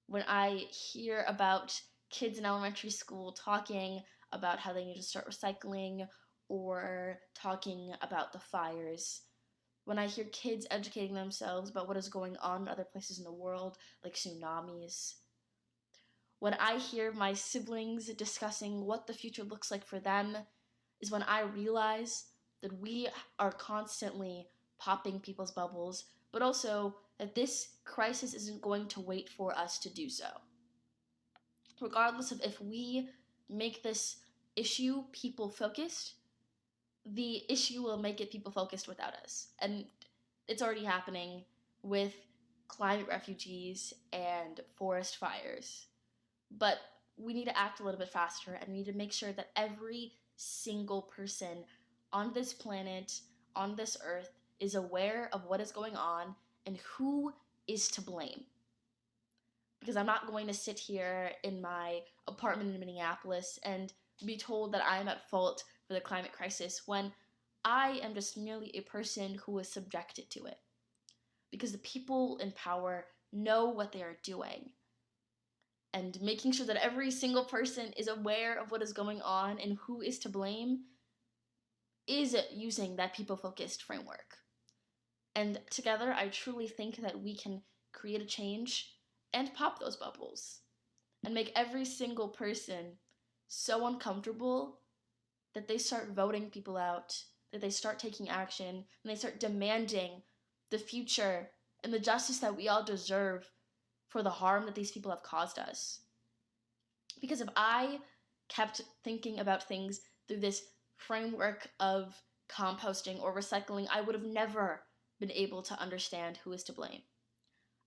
When I hear about kids in elementary school talking about how they need to start recycling or talking about the fires, when I hear kids educating themselves about what is going on in other places in the world, like tsunamis, when I hear my siblings discussing what the future looks like for them, is when I realize that we are constantly popping people's bubbles, but also that this crisis isn't going to wait for us to do so. Regardless of if we make this issue people-focused, the issue will make it people-focused without us. And it's already happening with climate refugees and forest fires. But we need to act a little bit faster, and we need to make sure that every single person on this planet, on this earth, is aware of what is going on and who is to blame. Because I'm not going to sit here in my apartment in Minneapolis and be told that I am at fault for the climate crisis when I am just merely a person who is subjected to it. Because the people in power know what they are doing. And making sure that every single person is aware of what is going on and who is to blame is using that people-focused framework. And together, I truly think that we can create a change and pop those bubbles and make every single person so uncomfortable that they start voting people out, that they start taking action, and they start demanding the future and the justice that we all deserve for the harm that these people have caused us. Because if I kept thinking about things through this framework of composting or recycling, I would have never been able to understand who is to blame.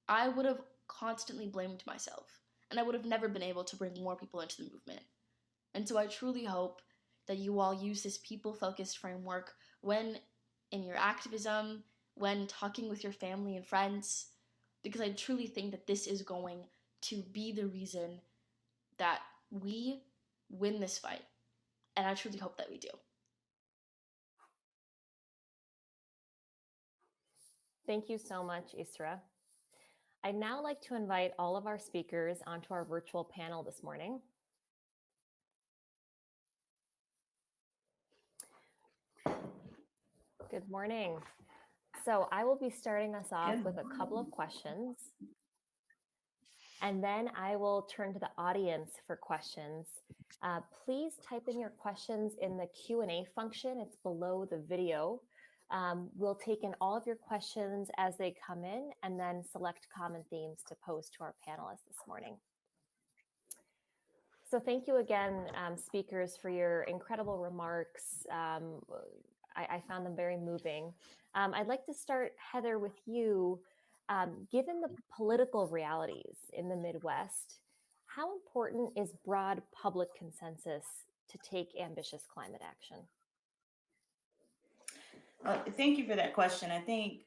I would have constantly blamed myself, and I would have never been able to bring more people into the movement. And so I truly hope that you all use this people-focused framework when in your activism, when talking with your family and friends, because I truly think that this is going to be the reason that we win this fight. And I truly hope that we do. Thank you so much, Isra. I'd now like to invite all of our speakers onto our virtual panel this morning. Good morning. So I will be starting us off with a couple of questions, and then I will turn to the audience for questions. Please type in your questions in the Q&A function. It's below the video. We'll take in all of your questions as they come in and then select common themes to pose to our panelists this morning. So thank you again, speakers, for your incredible remarks. I found them very moving. I'd like to start, Heather, with you. Given the political realities in the Midwest, how important is broad public consensus to take ambitious climate action? Thank you for that question. I think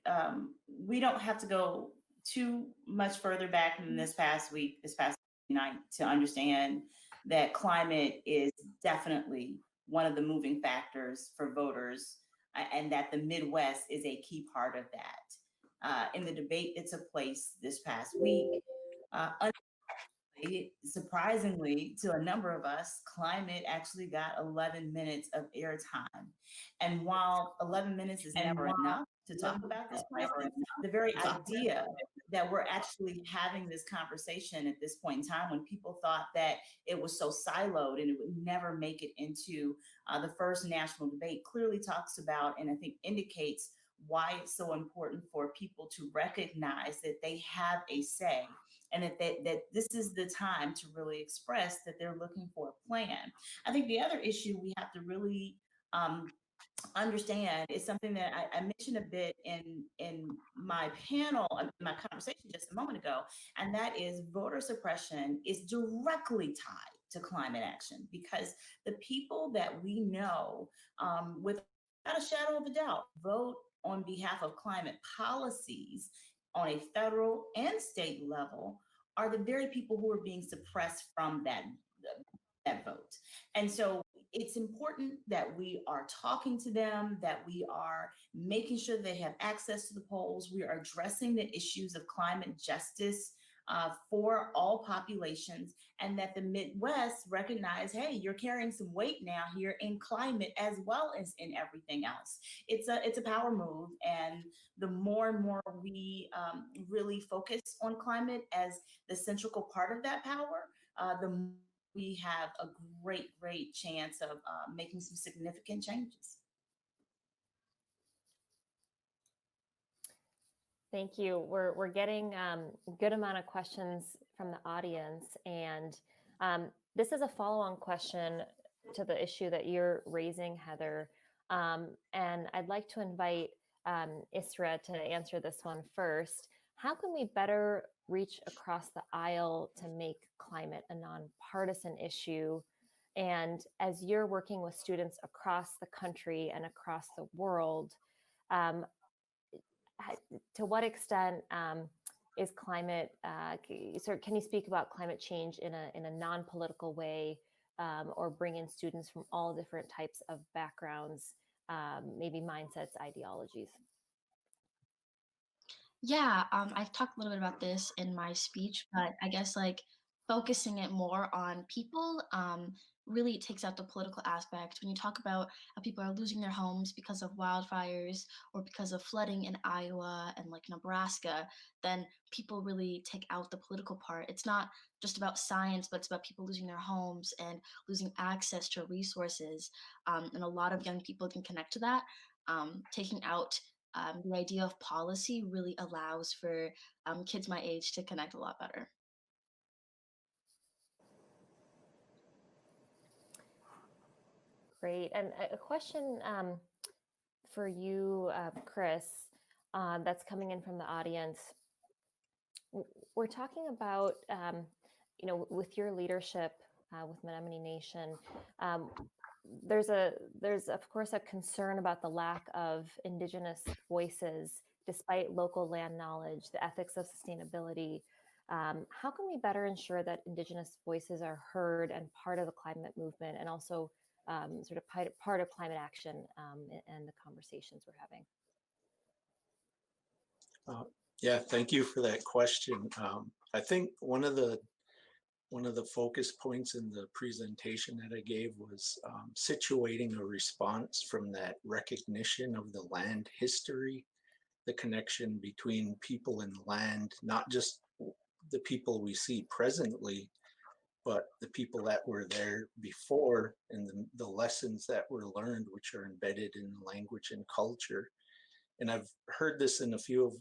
we don't have to go too much further back than this past night, to understand that climate is definitely one of the moving factors for voters, and that the Midwest is a key part of that. In the debate that took place this past week, surprisingly to a number of us, climate actually got 11 minutes of airtime. And while 11 minutes is never enough to talk about this crisis, the very idea that we're actually having this conversation at this point in time, when people thought that it was so siloed and it would never make it into the first national debate, clearly talks about, and I think indicates why it's so important for people to recognize that they have a say, and that this is the time to really express that they're looking for a plan. I think the other issue we have to really understand is something that I mentioned a bit in my panel, in my conversation just a moment ago, and that is voter suppression is directly tied to climate action, because the people that we know without a shadow of a doubt vote on behalf of climate policies on a federal and state level are the very people who are being suppressed from that vote. And so it's important that we are talking to them, that we are making sure they have access to the polls. We are addressing the issues of climate justice for all populations, and that the Midwest recognize, hey, you're carrying some weight now here in climate as well as in everything else. It's a power move, and the more and more we really focus on climate as the central part of that power, the more we have a great chance of making some significant changes. Thank you. We're getting a good amount of questions from the audience, and this is a follow-on question to the issue that you're raising, Heather. And I'd like to invite Isra to answer this one first. How can we better reach across the aisle to make climate a nonpartisan issue? And as you're working with students across the country and across the world, to what extent is climate, can you speak about climate change in a non-political way, or bring in students from all different types of backgrounds, maybe mindsets, ideologies? Yeah, I've talked a little bit about this in my speech, but I guess like focusing it more on people really takes out the political aspect. When you talk about how people are losing their homes because of wildfires or because of flooding in Iowa and like Nebraska, then people really take out the political part. It's not just about science, but it's about people losing their homes and losing access to resources. And a lot of young people can connect to that. Taking out the idea of policy really allows for kids my age to connect a lot better. Great. And a question for you, Chris, that's coming in from the audience. We're talking about, with your leadership with Menominee Nation, there's of course a concern about the lack of Indigenous voices despite local land knowledge, the ethics of sustainability. How can we better ensure that Indigenous voices are heard and part of the climate movement, and also sort of part of climate action and the conversations we're having? Yeah, thank you for that question. I think one of the focus points in the presentation that I gave was situating a response from that recognition of the land history, the connection between people and land, not just the people we see presently, but the people that were there before, and the lessons that were learned, which are embedded in language and culture. And I've heard this in a few of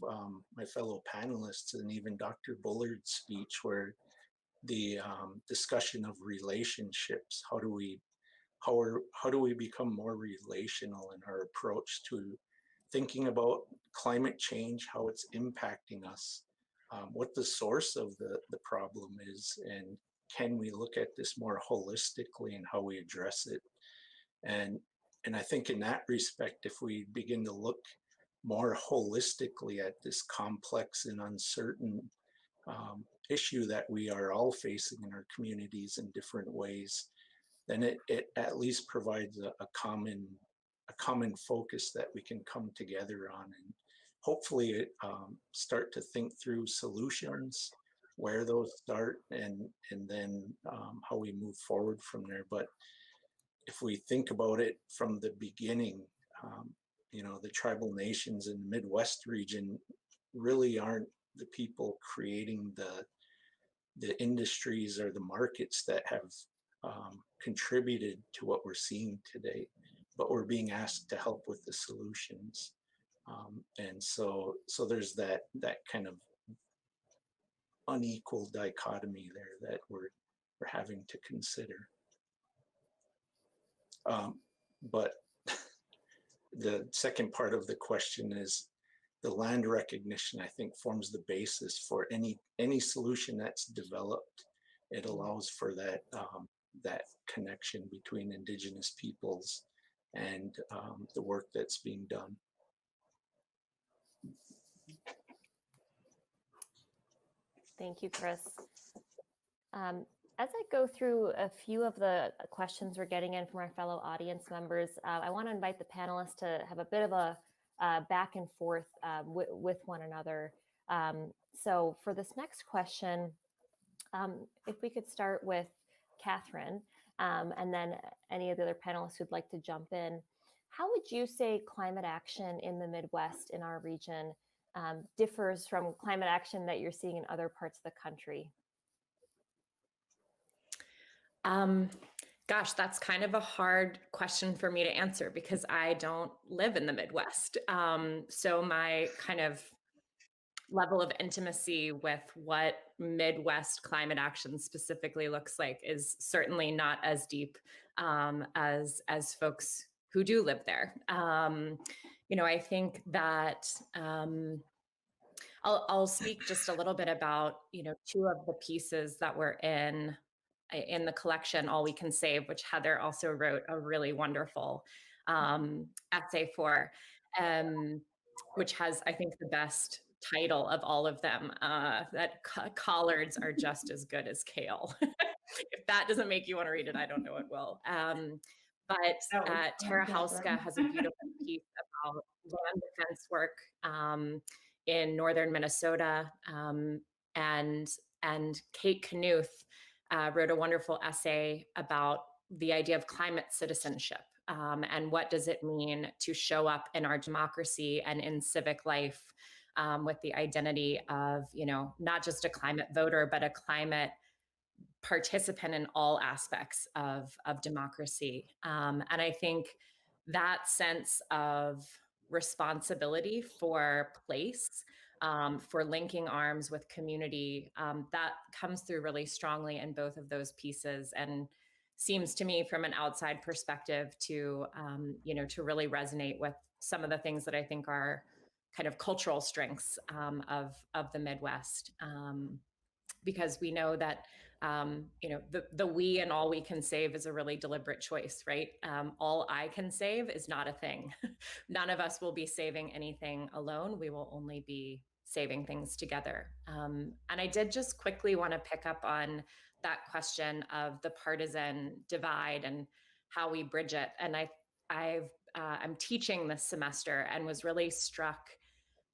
my fellow panelists, and even Dr. Bullard's speech, where the discussion of relationships, how do we become more relational in our approach to thinking about climate change, how it's impacting us, what the source of the problem is, and can we look at this more holistically and how we address it. And I think in that respect, if we begin to look more holistically at this complex and uncertain issue that we are all facing in our communities in different ways, then it at least provides a common focus that we can come together on, and hopefully start to think through solutions, where those start, and then how we move forward from there. But if we think about it from the beginning, the tribal nations in the Midwest region really aren't the people creating the industries or the markets that have contributed to what we're seeing today, but we're being asked to help with the solutions. And so there's that kind of unequal dichotomy there that we're having to consider. But the second part of the question is the land recognition, I think, forms the basis for any solution that's developed. It allows for that connection between Indigenous peoples and the work that's being done. Thank you, Chris. As I go through a few of the questions we're getting in from our fellow audience members, I want to invite the panelists to have a bit of a back and forth with one another. So for this next question, if we could start with Katharine, and then any of the other panelists who'd like to jump in. How would you say climate action in the Midwest, in our region, differs from climate action that you're seeing in other parts of the country? Gosh, that's kind of a hard question for me to answer because I don't live in the Midwest. So my kind of level of intimacy with what Midwest climate action specifically looks like is certainly not as deep as folks who do live there. I think that I'll speak just a little bit about two of the pieces that were in the collection, All We Can Save, which Heather also wrote a really wonderful essay for, which has, I think, the best title of all of them, that collards are just as good as kale. If that doesn't make you want to read it, I don't know what will. But Tara Halska has a beautiful piece about land defense work in northern Minnesota, and Kate Knuth wrote a wonderful essay about the idea of climate citizenship, and what does it mean to show up in our democracy and in civic life with the identity of, not just a climate voter, but a climate participant in all aspects of democracy. And I think that sense of responsibility for place, for linking arms with community, that comes through really strongly in both of those pieces, and seems to me from an outside perspective to, to really resonate with some of the things that I think are kind of cultural strengths of the Midwest. Because we know that, the we and all we can save is a really deliberate choice, right? All I can save is not a thing. None of us will be saving anything alone. We will only be saving things together. And I did just quickly want to pick up on that question of the partisan divide and how we bridge it. And I'm teaching this semester and was really struck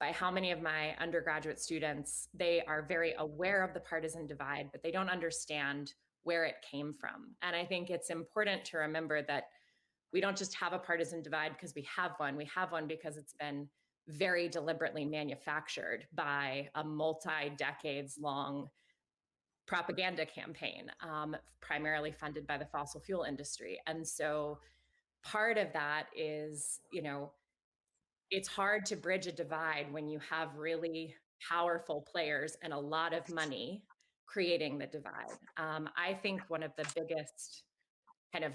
by how many of my undergraduate students, they are very aware of the partisan divide, but they don't understand where it came from. And I think it's important to remember that we don't just have a partisan divide because we have one. We have one because it's been very deliberately manufactured by a multi-decades long propaganda campaign, primarily funded by the fossil fuel industry. And so part of that is, it's hard to bridge a divide when you have really powerful players and a lot of money creating the divide. I think one of the biggest kind of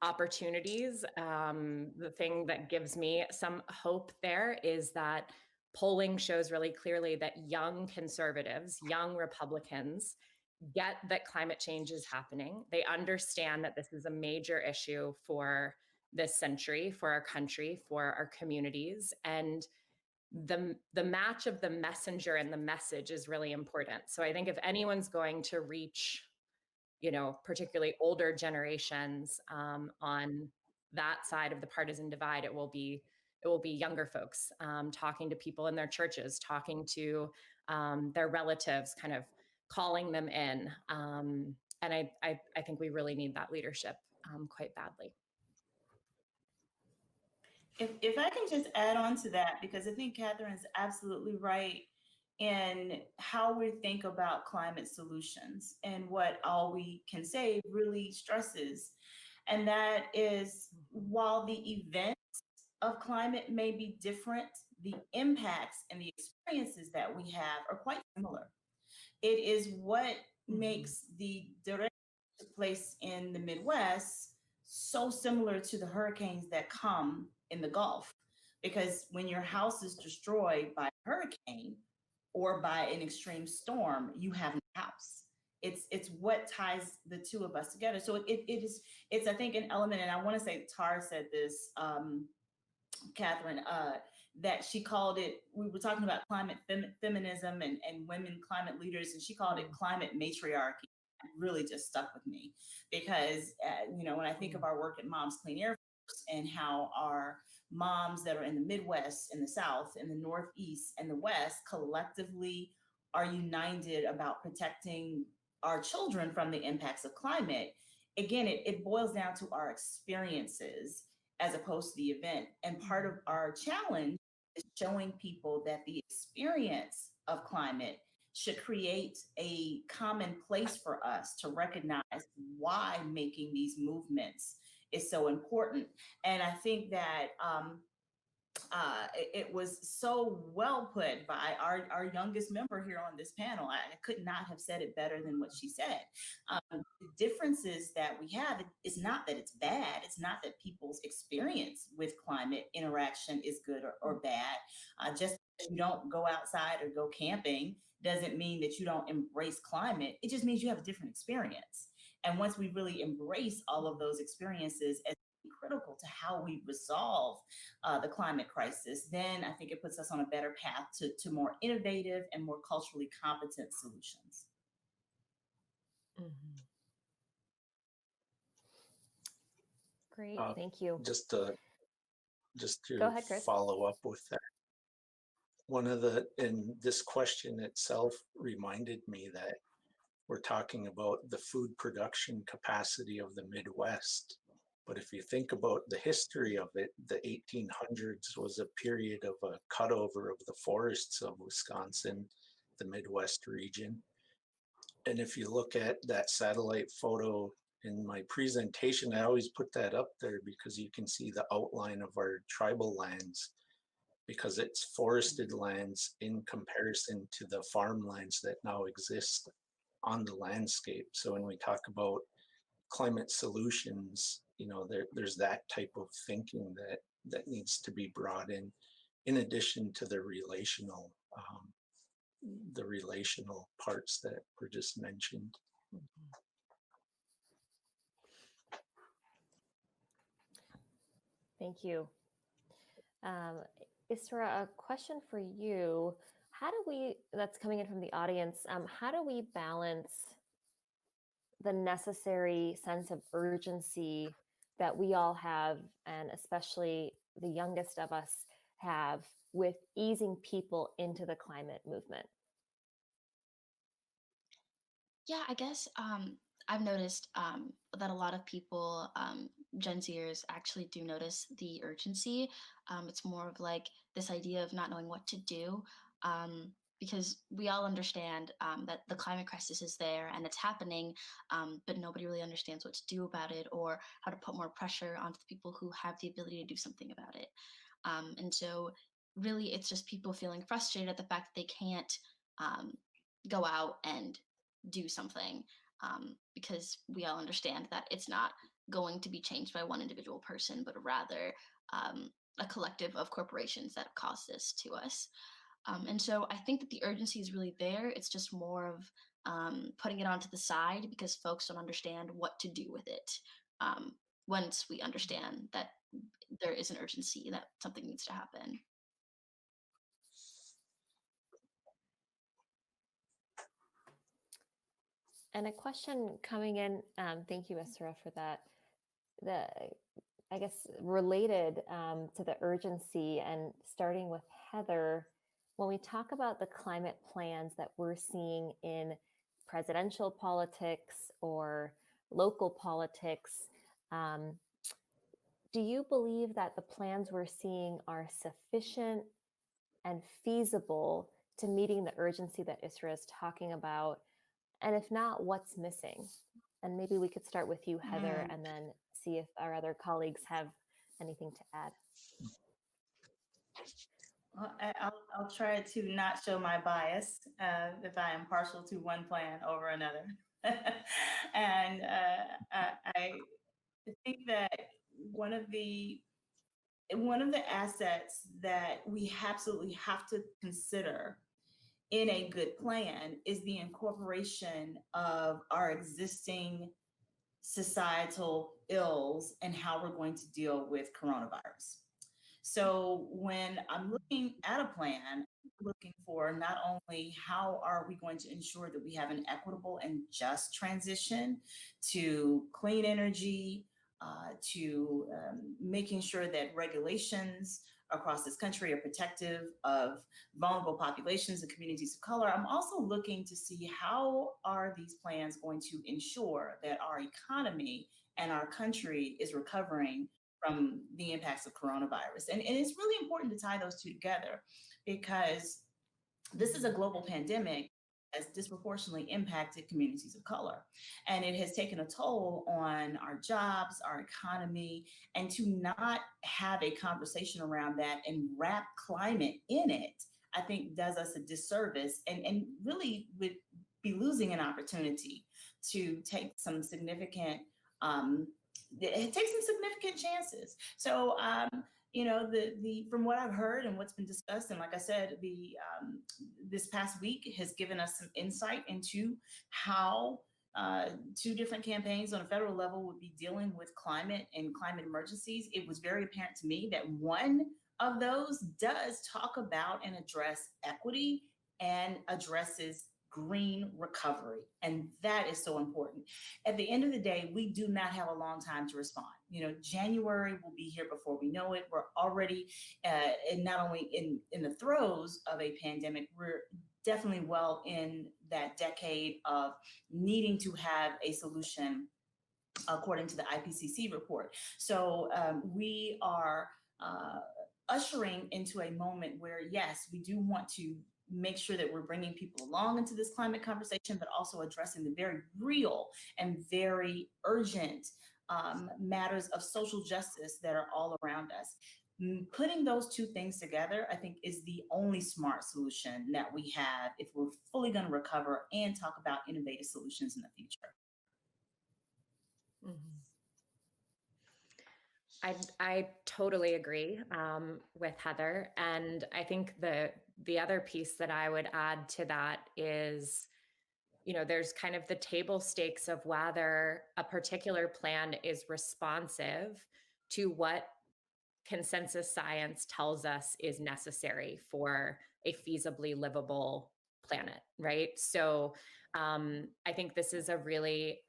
opportunities, the thing that gives me some hope there is that polling shows really clearly that young conservatives, young Republicans get that climate change is happening. They understand that this is a major issue for this century, for our country, for our communities. And the match of the messenger and the message is really important. So I think if anyone's going to reach, particularly older generations on that side of the partisan divide, it will be younger folks talking to people in their churches, talking to their relatives, kind of calling them in. And I think we really need that leadership quite badly. If I can just add on to that, because I think Katharine's absolutely right in how we think about climate solutions and what all we can say really stresses. And that is, while the events of climate may be different, the impacts and the experiences that we have are quite similar. It is what makes the direct place in the Midwest so similar to the hurricanes that come in the Gulf. Because when your house is destroyed by a hurricane or by an extreme storm, you have no house. It's what ties the two of us together. So it's I think an element, and I want to say Tara said this, Katharine, that she called it, we were talking about climate feminism and women climate leaders, and she called it climate matriarchy. It really just stuck with me because, when I think of our work at Moms Clean Air Force and how our moms that are in the Midwest, in the South, in the Northeast, and the West collectively are united about protecting our children from the impacts of climate. Again, it boils down to our experiences as opposed to the event. And part of our challenge is showing people that the experience of climate should create a common place for us to recognize why making these movements is so important. And I think that it was so well put by our youngest member here on this panel. I could not have said it better than what she said. The differences that we have is not that it's bad. It's not that people's experience with climate interaction is good or bad. Just because you don't go outside or go camping doesn't mean that you don't embrace climate. It just means you have a different experience. And once we really embrace all of those experiences as critical to how we resolve the climate crisis, then I think it puts us on a better path to more innovative and more culturally competent solutions. Mm-hmm. Great, thank you. Just to Go ahead, Chris. follow up with that. And this question itself reminded me that we're talking about the food production capacity of the Midwest. But if you think about the history of it, the 1800s was a period of a cutover of the forests of Wisconsin, the Midwest region. And if you look at that satellite photo in my presentation, I always put that up there because you can see the outline of our tribal lands, because it's forested lands in comparison to the farmlands that now exist on the landscape. So when we talk about climate solutions, there's that type of thinking that needs to be brought in addition to the relational parts that were just mentioned. Thank you. Isra, a question for you. That's coming in from the audience, how do we balance the necessary sense of urgency that we all have, and especially the youngest of us have, with easing people into the climate movement? Yeah, I guess I've noticed that a lot of people, Gen Zers, actually do notice the urgency. It's more of like this idea of not knowing what to do, because we all understand that the climate crisis is there and it's happening, but nobody really understands what to do about it or how to put more pressure onto the people who have the ability to do something about it. And so really it's just people feeling frustrated at the fact that they can't go out and do something, because we all understand that it's not going to be changed by one individual person, but rather a collective of corporations that cause this to us. And so I think that the urgency is really there. It's just more of putting it onto the side because folks don't understand what to do with it. Once we understand that there is an urgency, that something needs to happen. And a question coming in, thank you, Isra, for that. I guess related to the urgency, and starting with Heather, when we talk about the climate plans that we're seeing in presidential politics or local politics, do you believe that the plans we're seeing are sufficient and feasible to meeting the urgency that Isra is talking about? And if not, what's missing? And maybe we could start with you, Heather, and then see if our other colleagues have anything to add. Well, I'll try to not show my bias if I am partial to one plan over another. And I think that one of the assets that we absolutely have to consider in a good plan is the incorporation of our existing societal ills and how we're going to deal with coronavirus. So when I'm looking at a plan, I'm looking for not only how are we going to ensure that we have an equitable and just transition to clean energy, to making sure that regulations across this country are protective of vulnerable populations and communities of color. I'm also looking to see how are these plans going to ensure that our economy and our country is recovering from the impacts of coronavirus. And it's really important to tie those two together because this is a global pandemic has disproportionately impacted communities of color. And it has taken a toll on our jobs, our economy, and to not have a conversation around that and wrap climate in it, I think does us a disservice and really would be losing an opportunity to take some significant chances. So, from what I've heard and what's been discussed, and like I said, this past week has given us some insight into how two different campaigns on a federal level would be dealing with climate and climate emergencies. It was very apparent to me that one of those does talk about and address equity and addresses green recovery. And that is so important. At the end of the day, we do not have a long time to respond. January will be here before we know it. We're already, and not only in the throes of a pandemic, we're definitely well in that decade of needing to have a solution according to the IPCC report. So we are ushering into a moment where, yes, we do want to make sure that we're bringing people along into this climate conversation, but also addressing the very real and very urgent matters of social justice that are all around us. Putting those two things together, I think, is the only smart solution that we have if we're fully going to recover and talk about innovative solutions in the future. I totally agree with Heather. And I think the other piece that I would add to that is, there's kind of the table stakes of whether a particular plan is responsive to what consensus science tells us is necessary for a feasibly livable planet, right? So I think this is a really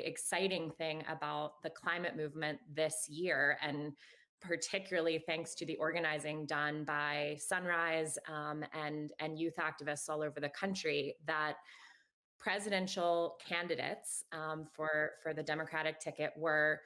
exciting thing about the climate movement this year, and particularly thanks to the organizing done by Sunrise and youth activists all over the country, that presidential candidates for the Democratic ticket were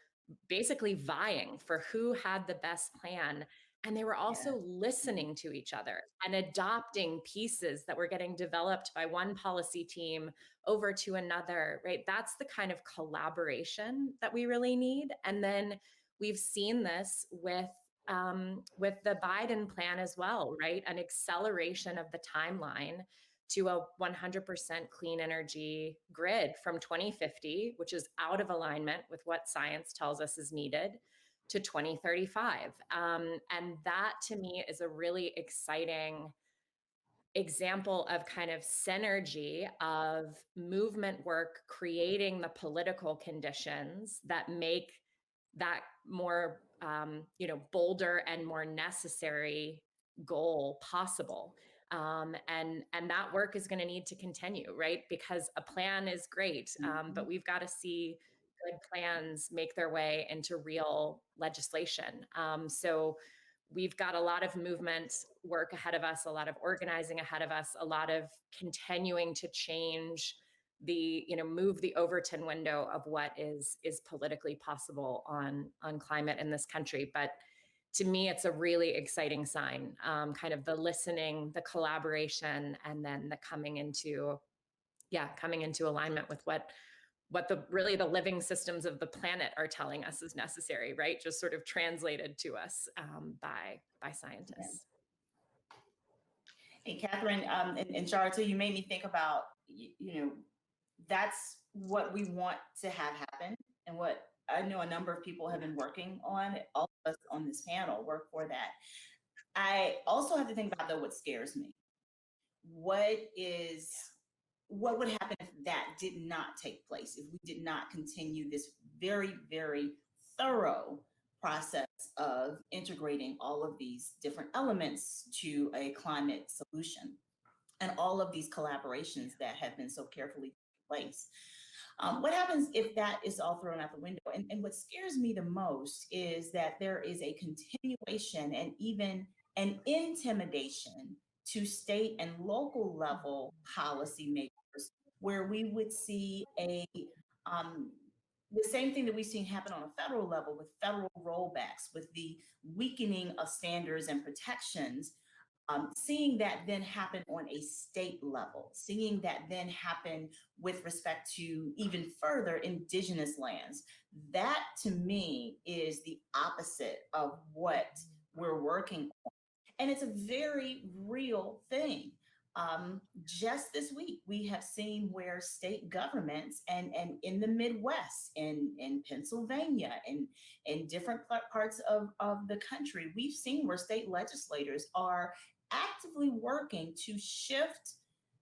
basically vying for who had the best plan. And they were also listening to each other and adopting pieces that were getting developed by one policy team over to another, right? That's the kind of collaboration that we really need. And then we've seen this with the Biden plan as well, right? An acceleration of the timeline to a 100% clean energy grid from 2050, which is out of alignment with what science tells us is needed, to 2035. And that to me is a really exciting example of kind of synergy of movement work creating the political conditions that make that more bolder and more necessary goal possible. And that work is going to need to continue, right? Because a plan is great, but we've got to see good plans make their way into real legislation. So we've got a lot of movement work ahead of us, a lot of organizing ahead of us, a lot of continuing to change move the Overton window of what is politically possible on climate in this country. But to me, it's a really exciting sign, kind of the listening, the collaboration, and then the coming into alignment with what the living systems of the planet are telling us is necessary, right? Just sort of translated to us by scientists. Hey, Katharine and Charlotte, you made me think about, that's what we want to have happen, and what I know a number of people have been working on. All of us on this panel work for that. I also have to think about, though, what scares me. What would happen if that did not take place, if we did not continue this very, very thorough process of integrating all of these different elements to a climate solution, and all of these collaborations that have been so carefully put in place? What happens if that is all thrown out the window? And what scares me the most is that there is a continuation and even an intimidation to state and local level policymakers, where we would see the same thing that we've seen happen on a federal level with federal rollbacks, with the weakening of standards and protections. Seeing that then happen on a state level, seeing that then happen with respect to even further indigenous lands, that to me is the opposite of what we're working on. And it's a very real thing. Just this week, we have seen where state governments and in the Midwest, in Pennsylvania, and in different parts of the country, we've seen where state legislators are actively working to shift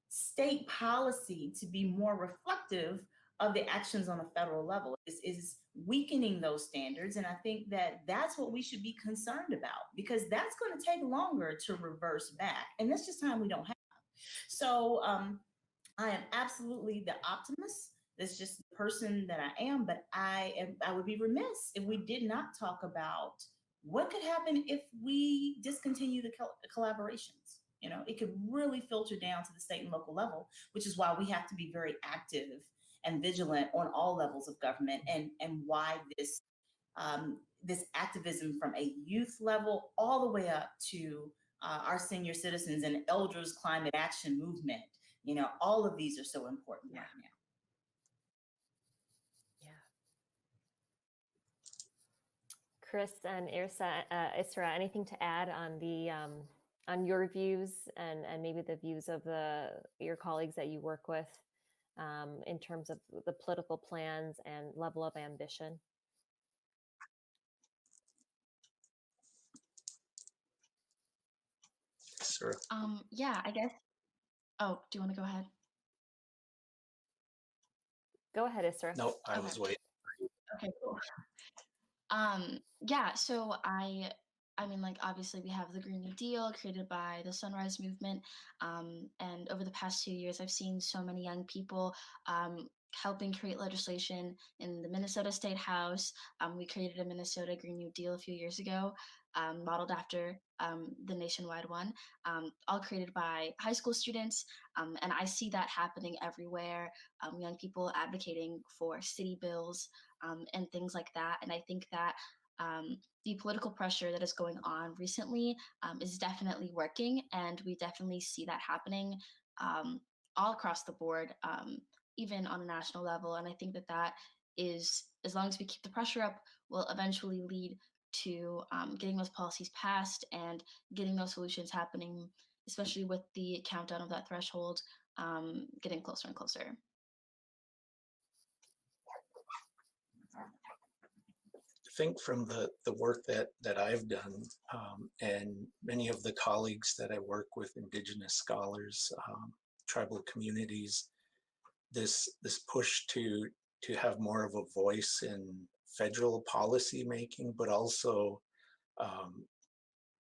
state policy to be more reflective of the actions on a federal level. Is weakening those standards. And I think that that's what we should be concerned about, because that's going to take longer to reverse back. And that's just time we don't have. So I am absolutely the optimist. That's just the person that I am. But I would be remiss if we did not talk about what could happen if we discontinue the collaborations. It could really filter down to the state and local level, which is why we have to be very active and vigilant on all levels of government, and why this activism from a youth level all the way up to our senior citizens and elders climate action movement. All of these are so important right now. Chris and Isra, anything to add on the on your views and maybe the views of your colleagues that you work with in terms of the political plans and level of ambition? Sure. Yeah, I guess. Oh, do you want to go ahead? Go ahead, Isra. No, I was waiting. Okay, cool. Yeah, so I mean, like, obviously we have the Green New Deal created by the Sunrise Movement. And over the past 2 years, I've seen so many young people helping create legislation in the Minnesota State House. We created a Minnesota Green New Deal a few years ago, modeled after the nationwide one, all created by high school students. And I see that happening everywhere. Young people advocating for city bills and things like that. And I think that the political pressure that is going on recently is definitely working, and we definitely see that happening all across the board, even on a national level. And I think that is, as long as we keep the pressure up, will eventually lead to getting those policies passed and getting those solutions happening, especially with the countdown of that threshold getting closer and closer. I think from the work that I've done and many of the colleagues that I work with, Indigenous scholars, tribal communities, this push to have more of a voice in federal policy making, but also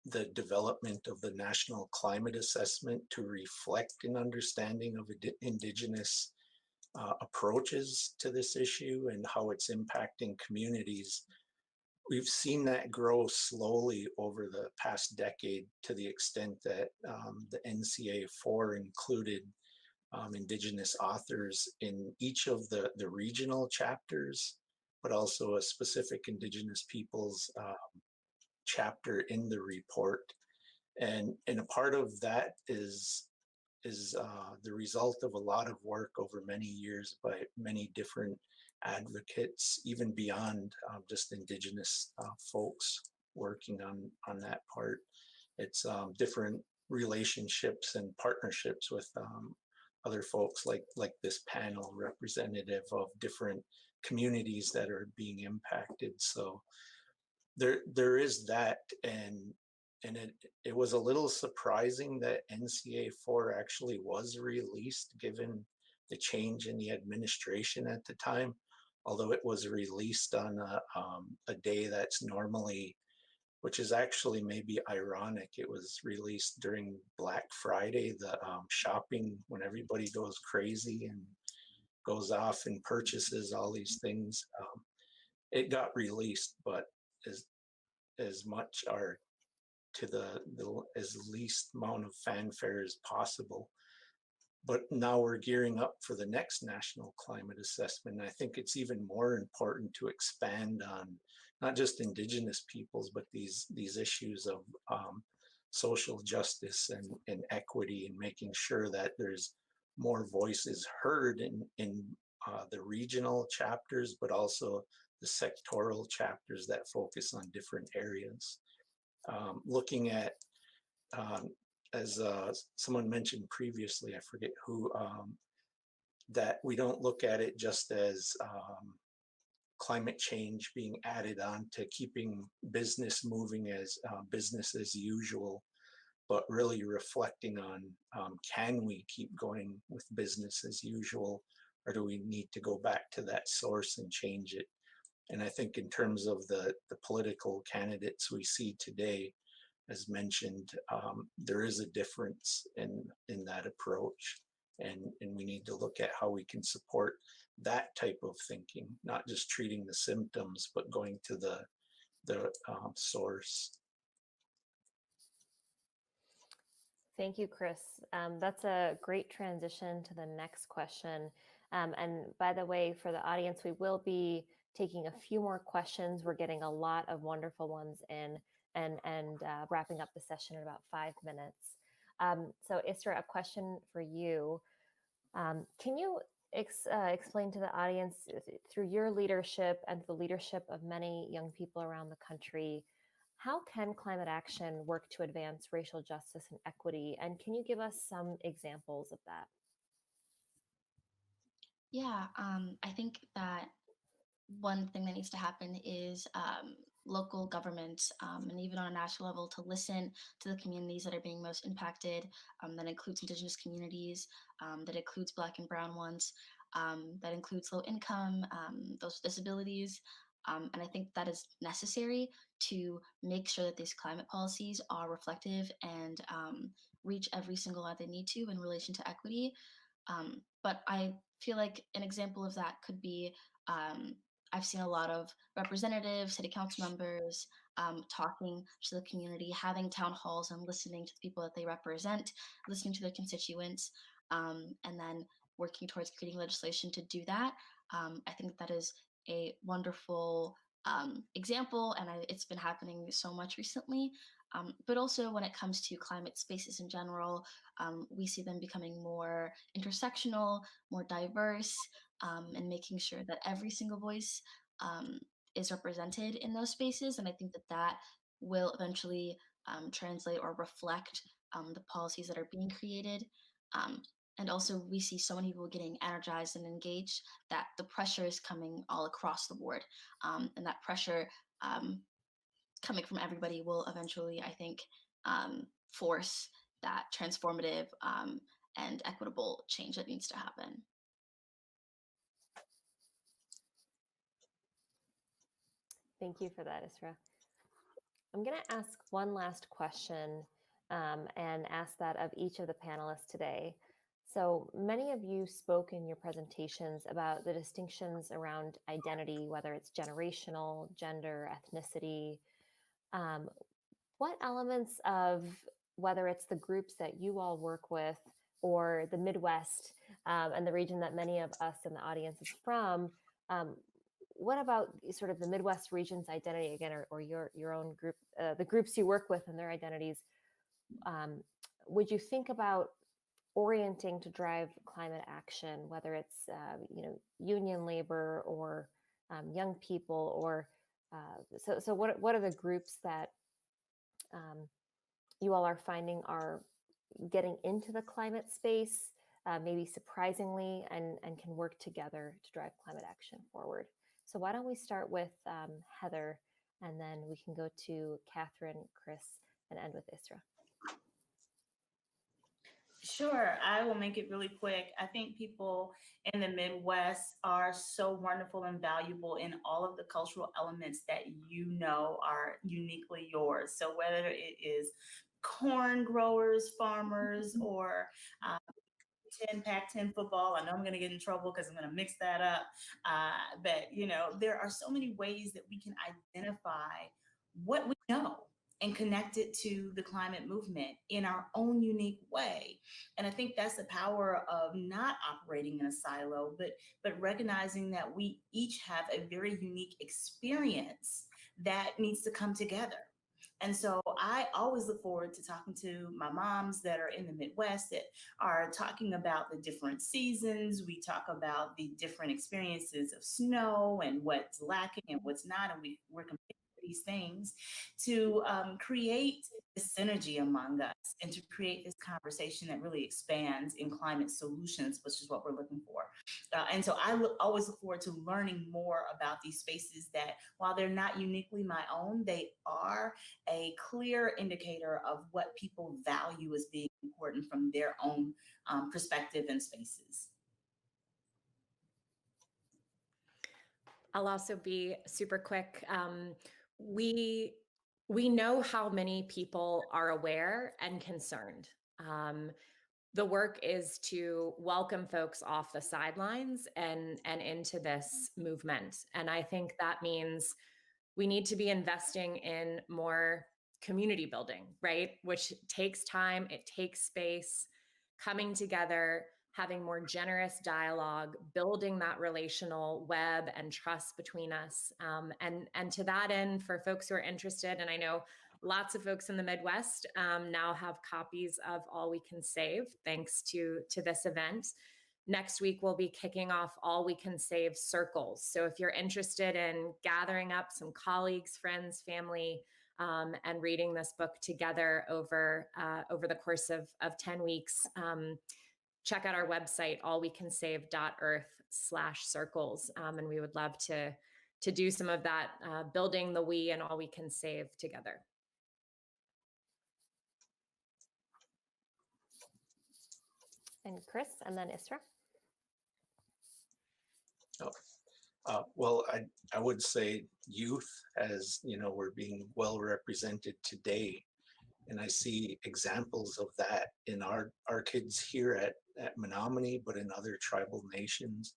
the development of the National Climate Assessment to reflect an understanding of Indigenous approaches to this issue and how it's impacting communities. We've seen that grow slowly over the past decade to the extent that the NCA4 included Indigenous authors in each of the regional chapters, but also a specific Indigenous peoples chapter in the report. And a part of that is the result of a lot of work over many years by many different advocates, even beyond just Indigenous folks working on that part. It's different relationships and partnerships with other folks like this panel representative of different communities that are being impacted. So there is that, and it was a little surprising that NCA4 actually was released given the change in the administration at the time, although it was released on a day that's normally, which is actually maybe ironic. It was released during Black Friday, the shopping, when everybody goes crazy and goes off and purchases all these things. It got released, but as much or to the as least amount of fanfare as possible. But now we're gearing up for the next National Climate Assessment. And I think it's even more important to expand on not just Indigenous peoples, but these issues of social justice and equity, and making sure that there's more voices heard in the regional chapters, but also the sectoral chapters that focus on different areas. Looking at, as someone mentioned previously, I forget who, that we don't look at it just as climate change being added on to keeping business moving as business as usual, but really reflecting on, can we keep going with business as usual, or do we need to go back to that source and change it? And I think in terms of the political candidates we see today, as mentioned, there is a difference in that approach. And we need to look at how we can support that type of thinking, not just treating the symptoms, but going to the source. Thank you, Chris. That's a great transition to the next question. And by the way, for the audience, we will be taking a few more questions. We're getting a lot of wonderful ones in, and wrapping up the session in about 5 minutes. So Isra, a question for you. Can you explain to the audience, through your leadership and the leadership of many young people around the country, how can climate action work to advance racial justice and equity? And can you give us some examples of that? Yeah, I think that one thing that needs to happen is local governments, and even on a national level, to listen to the communities that are being most impacted. That includes Indigenous communities, that includes Black and Brown ones, that includes low income, those with disabilities. And I think that is necessary to make sure that these climate policies are reflective and reach every single one they need to in relation to equity. But I feel like an example of that could be, I've seen a lot of representatives, city council members talking to the community, having town halls and listening to the people that they represent, listening to their constituents, and then working towards creating legislation to do that. I think that is a wonderful example, and it's been happening so much recently. But also when it comes to climate spaces in general, we see them becoming more intersectional, more diverse, and making sure that every single voice is represented in those spaces. And I think that that will eventually translate or reflect the policies that are being created. And also we see so many people getting energized and engaged that the pressure is coming all across the board. And that pressure coming from everybody will eventually, I think, force that transformative and equitable change that needs to happen. Thank you for that, Isra. I'm going to ask one last question and ask that of each of the panelists today. So many of you spoke in your presentations about the distinctions around identity, whether it's generational, gender, ethnicity. What elements of, whether it's the groups that you all work with or the Midwest and the region that many of us in the audience is from, what about sort of the Midwest region's identity again, or your own group, the groups you work with and their identities? Would you think about orienting to drive climate action, whether it's union labor or young people, or so what are the groups that you all are finding are getting into the climate space, maybe surprisingly, and can work together to drive climate action forward? So why don't we start with Heather, and then we can go to Katharine, Chris, and end with Isra. Sure, I will make it really quick. I think people in the Midwest are so wonderful and valuable in all of the cultural elements that are uniquely yours. So whether it is corn growers, farmers, or Pac-10 football. I know I'm going to get in trouble because I'm going to mix that up. But, there are so many ways that we can identify what we know and connect it to the climate movement in our own unique way. And I think that's the power of not operating in a silo, but recognizing that we each have a very unique experience that needs to come together. And so I always look forward to talking to my moms that are in the Midwest that are talking about the different seasons. We talk about the different experiences of snow and what's lacking and what's not. And we're comparing these things to create this synergy among us and to create this conversation that really expands in climate solutions, which is what we're looking for. And so I always look forward to learning more about these spaces that, while they're not uniquely my own, they are a clear indicator of what people value as being important from their own perspective and spaces. I'll also be super quick. We know how many people are aware and concerned. The work is to welcome folks off the sidelines and into this movement. And I think that means we need to be investing in more community building, right? Which takes time, it takes space, coming together, having more generous dialogue, building that relational web and trust between us. And to that end, for folks who are interested, and I know lots of folks in the Midwest now have copies of All We Can Save, thanks to this event. Next week, we'll be kicking off All We Can Save circles. So if you're interested in gathering up some colleagues, friends, family, and reading this book together over the course of 10 weeks, check out our website, allwecansave.earth/circles. And we would love to do some of that building the we and all we can save together. And Chris, and then Isra. Well, I would say youth, as you know, we're being well represented today. And I see examples of that in our kids here at Menominee, but in other tribal nations.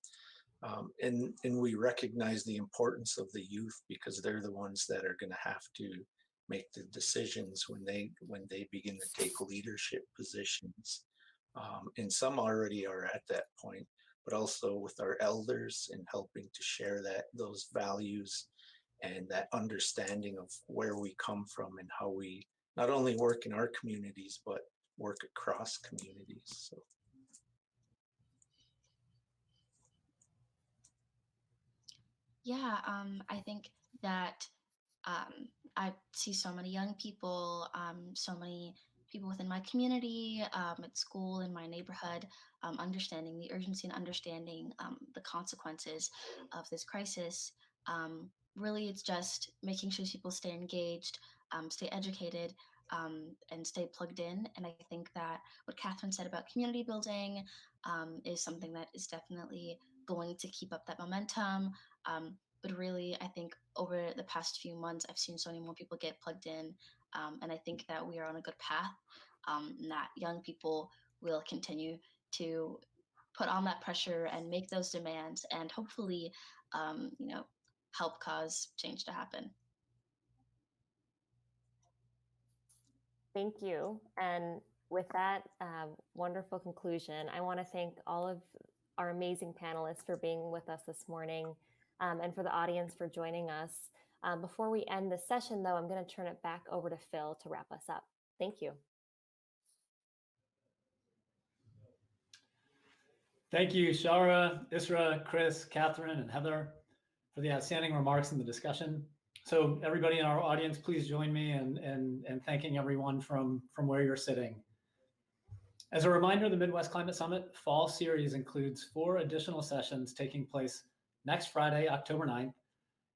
And we recognize the importance of the youth because they're the ones that are going to have to make the decisions when they begin to take leadership positions. And some already are at that point, but also with our elders and helping to share those values and that understanding of where we come from and how we not only work in our communities, but work across communities. So. Yeah, I think that I see so many young people, so many people within my community, at school, in my neighborhood, understanding the urgency and understanding the consequences of this crisis. Really, it's just making sure people stay engaged, stay educated, and stay plugged in. And I think that what Katharine said about community building is something that is definitely going to keep up that momentum. But really, I think over the past few months, I've seen so many more people get plugged in. And I think that we are on a good path, and that young people will continue to put on that pressure and make those demands and hopefully, help cause change to happen. Thank you. And with that wonderful conclusion, I want to thank all of our amazing panelists for being with us this morning, and for the audience for joining us. Before we end the session, though, I'm going to turn it back over to Phil to wrap us up. Thank you. Thank you, Shara, Isra, Chris, Katharine, and Heather for the outstanding remarks in the discussion. So everybody in our audience, please join me in thanking everyone from where you're sitting. As a reminder, the Midwest Climate Summit Fall Series includes 4 additional sessions taking place next Friday, October 9th,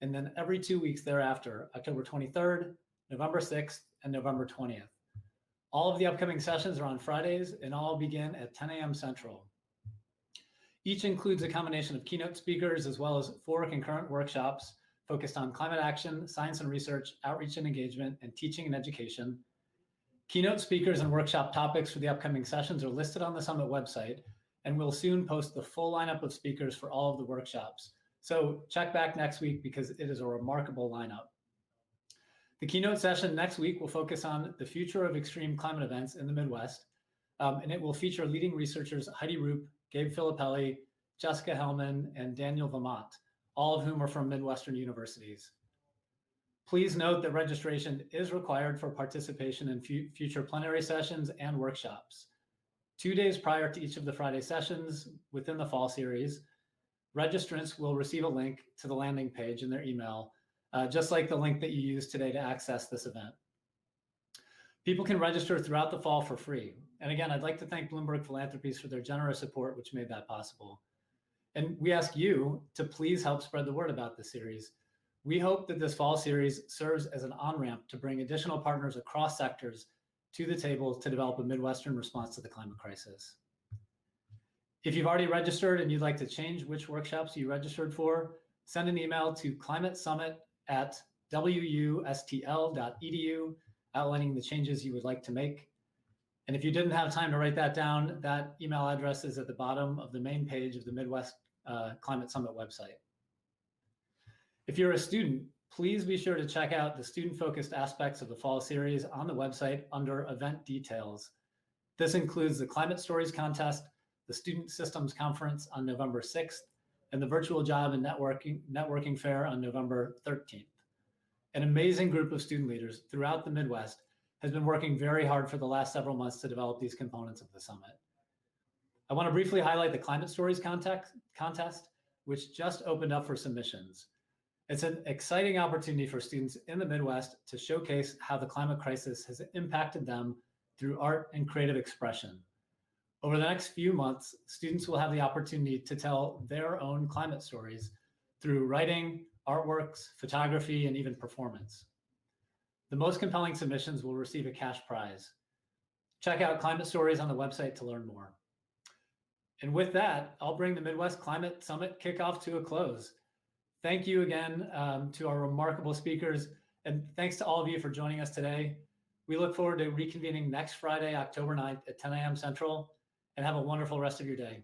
and then every 2 weeks thereafter, October 23rd, November 6th, and November 20th. All of the upcoming sessions are on Fridays and all begin at 10 a.m. Central. Each includes a combination of keynote speakers as well as 4 concurrent workshops focused on climate action, science and research, outreach and engagement, and teaching and education. Keynote speakers and workshop topics for the upcoming sessions are listed on the Summit website, and we'll soon post the full lineup of speakers for all of the workshops. So check back next week because it is a remarkable lineup. The keynote session next week will focus on the future of extreme climate events in the Midwest, and it will feature leading researchers Heidi Roop, Gabe Filippelli, Jessica Hellman, and Daniel Vermont, all of whom are from Midwestern universities. Please note that registration is required for participation in future plenary sessions and workshops. 2 days prior to each of the Friday sessions within the fall series, registrants will receive a link to the landing page in their email, just like the link that you used today to access this event. People can register throughout the fall for free. And again, I'd like to thank Bloomberg Philanthropies for their generous support, which made that possible. And we ask you to please help spread the word about this series. We hope that this fall series serves as an on-ramp to bring additional partners across sectors to the table to develop a Midwestern response to the climate crisis. If you've already registered and you'd like to change which workshops you registered for, send an email to climatesummit@wustl.edu outlining the changes you would like to make. And if you didn't have time to write that down, that email address is at the bottom of the main page of the Midwest Climate Summit website. If you're a student, Please be sure to check out the student-focused aspects of the fall series on the website under event details. This includes the Climate Stories Contest, the Student Systems Conference on November 6th, and the Virtual Job and Networking Fair on November 13th. An amazing group of student leaders throughout the Midwest has been working very hard for the last several months to develop these components of the summit. I want to briefly highlight the Climate Stories Contest, which just opened up for submissions. It's an exciting opportunity for students in the Midwest to showcase how the climate crisis has impacted them through art and creative expression. Over the next few months, students will have the opportunity to tell their own climate stories through writing, artworks, photography, and even performance. The most compelling submissions will receive a cash prize. Check out Climate Stories on the website to learn more. And with that, I'll bring the Midwest Climate Summit kickoff to a close. Thank you again to our remarkable speakers, and thanks to all of you for joining us today. We look forward to reconvening next Friday, October 9th at 10 a.m. Central, and have a wonderful rest of your day.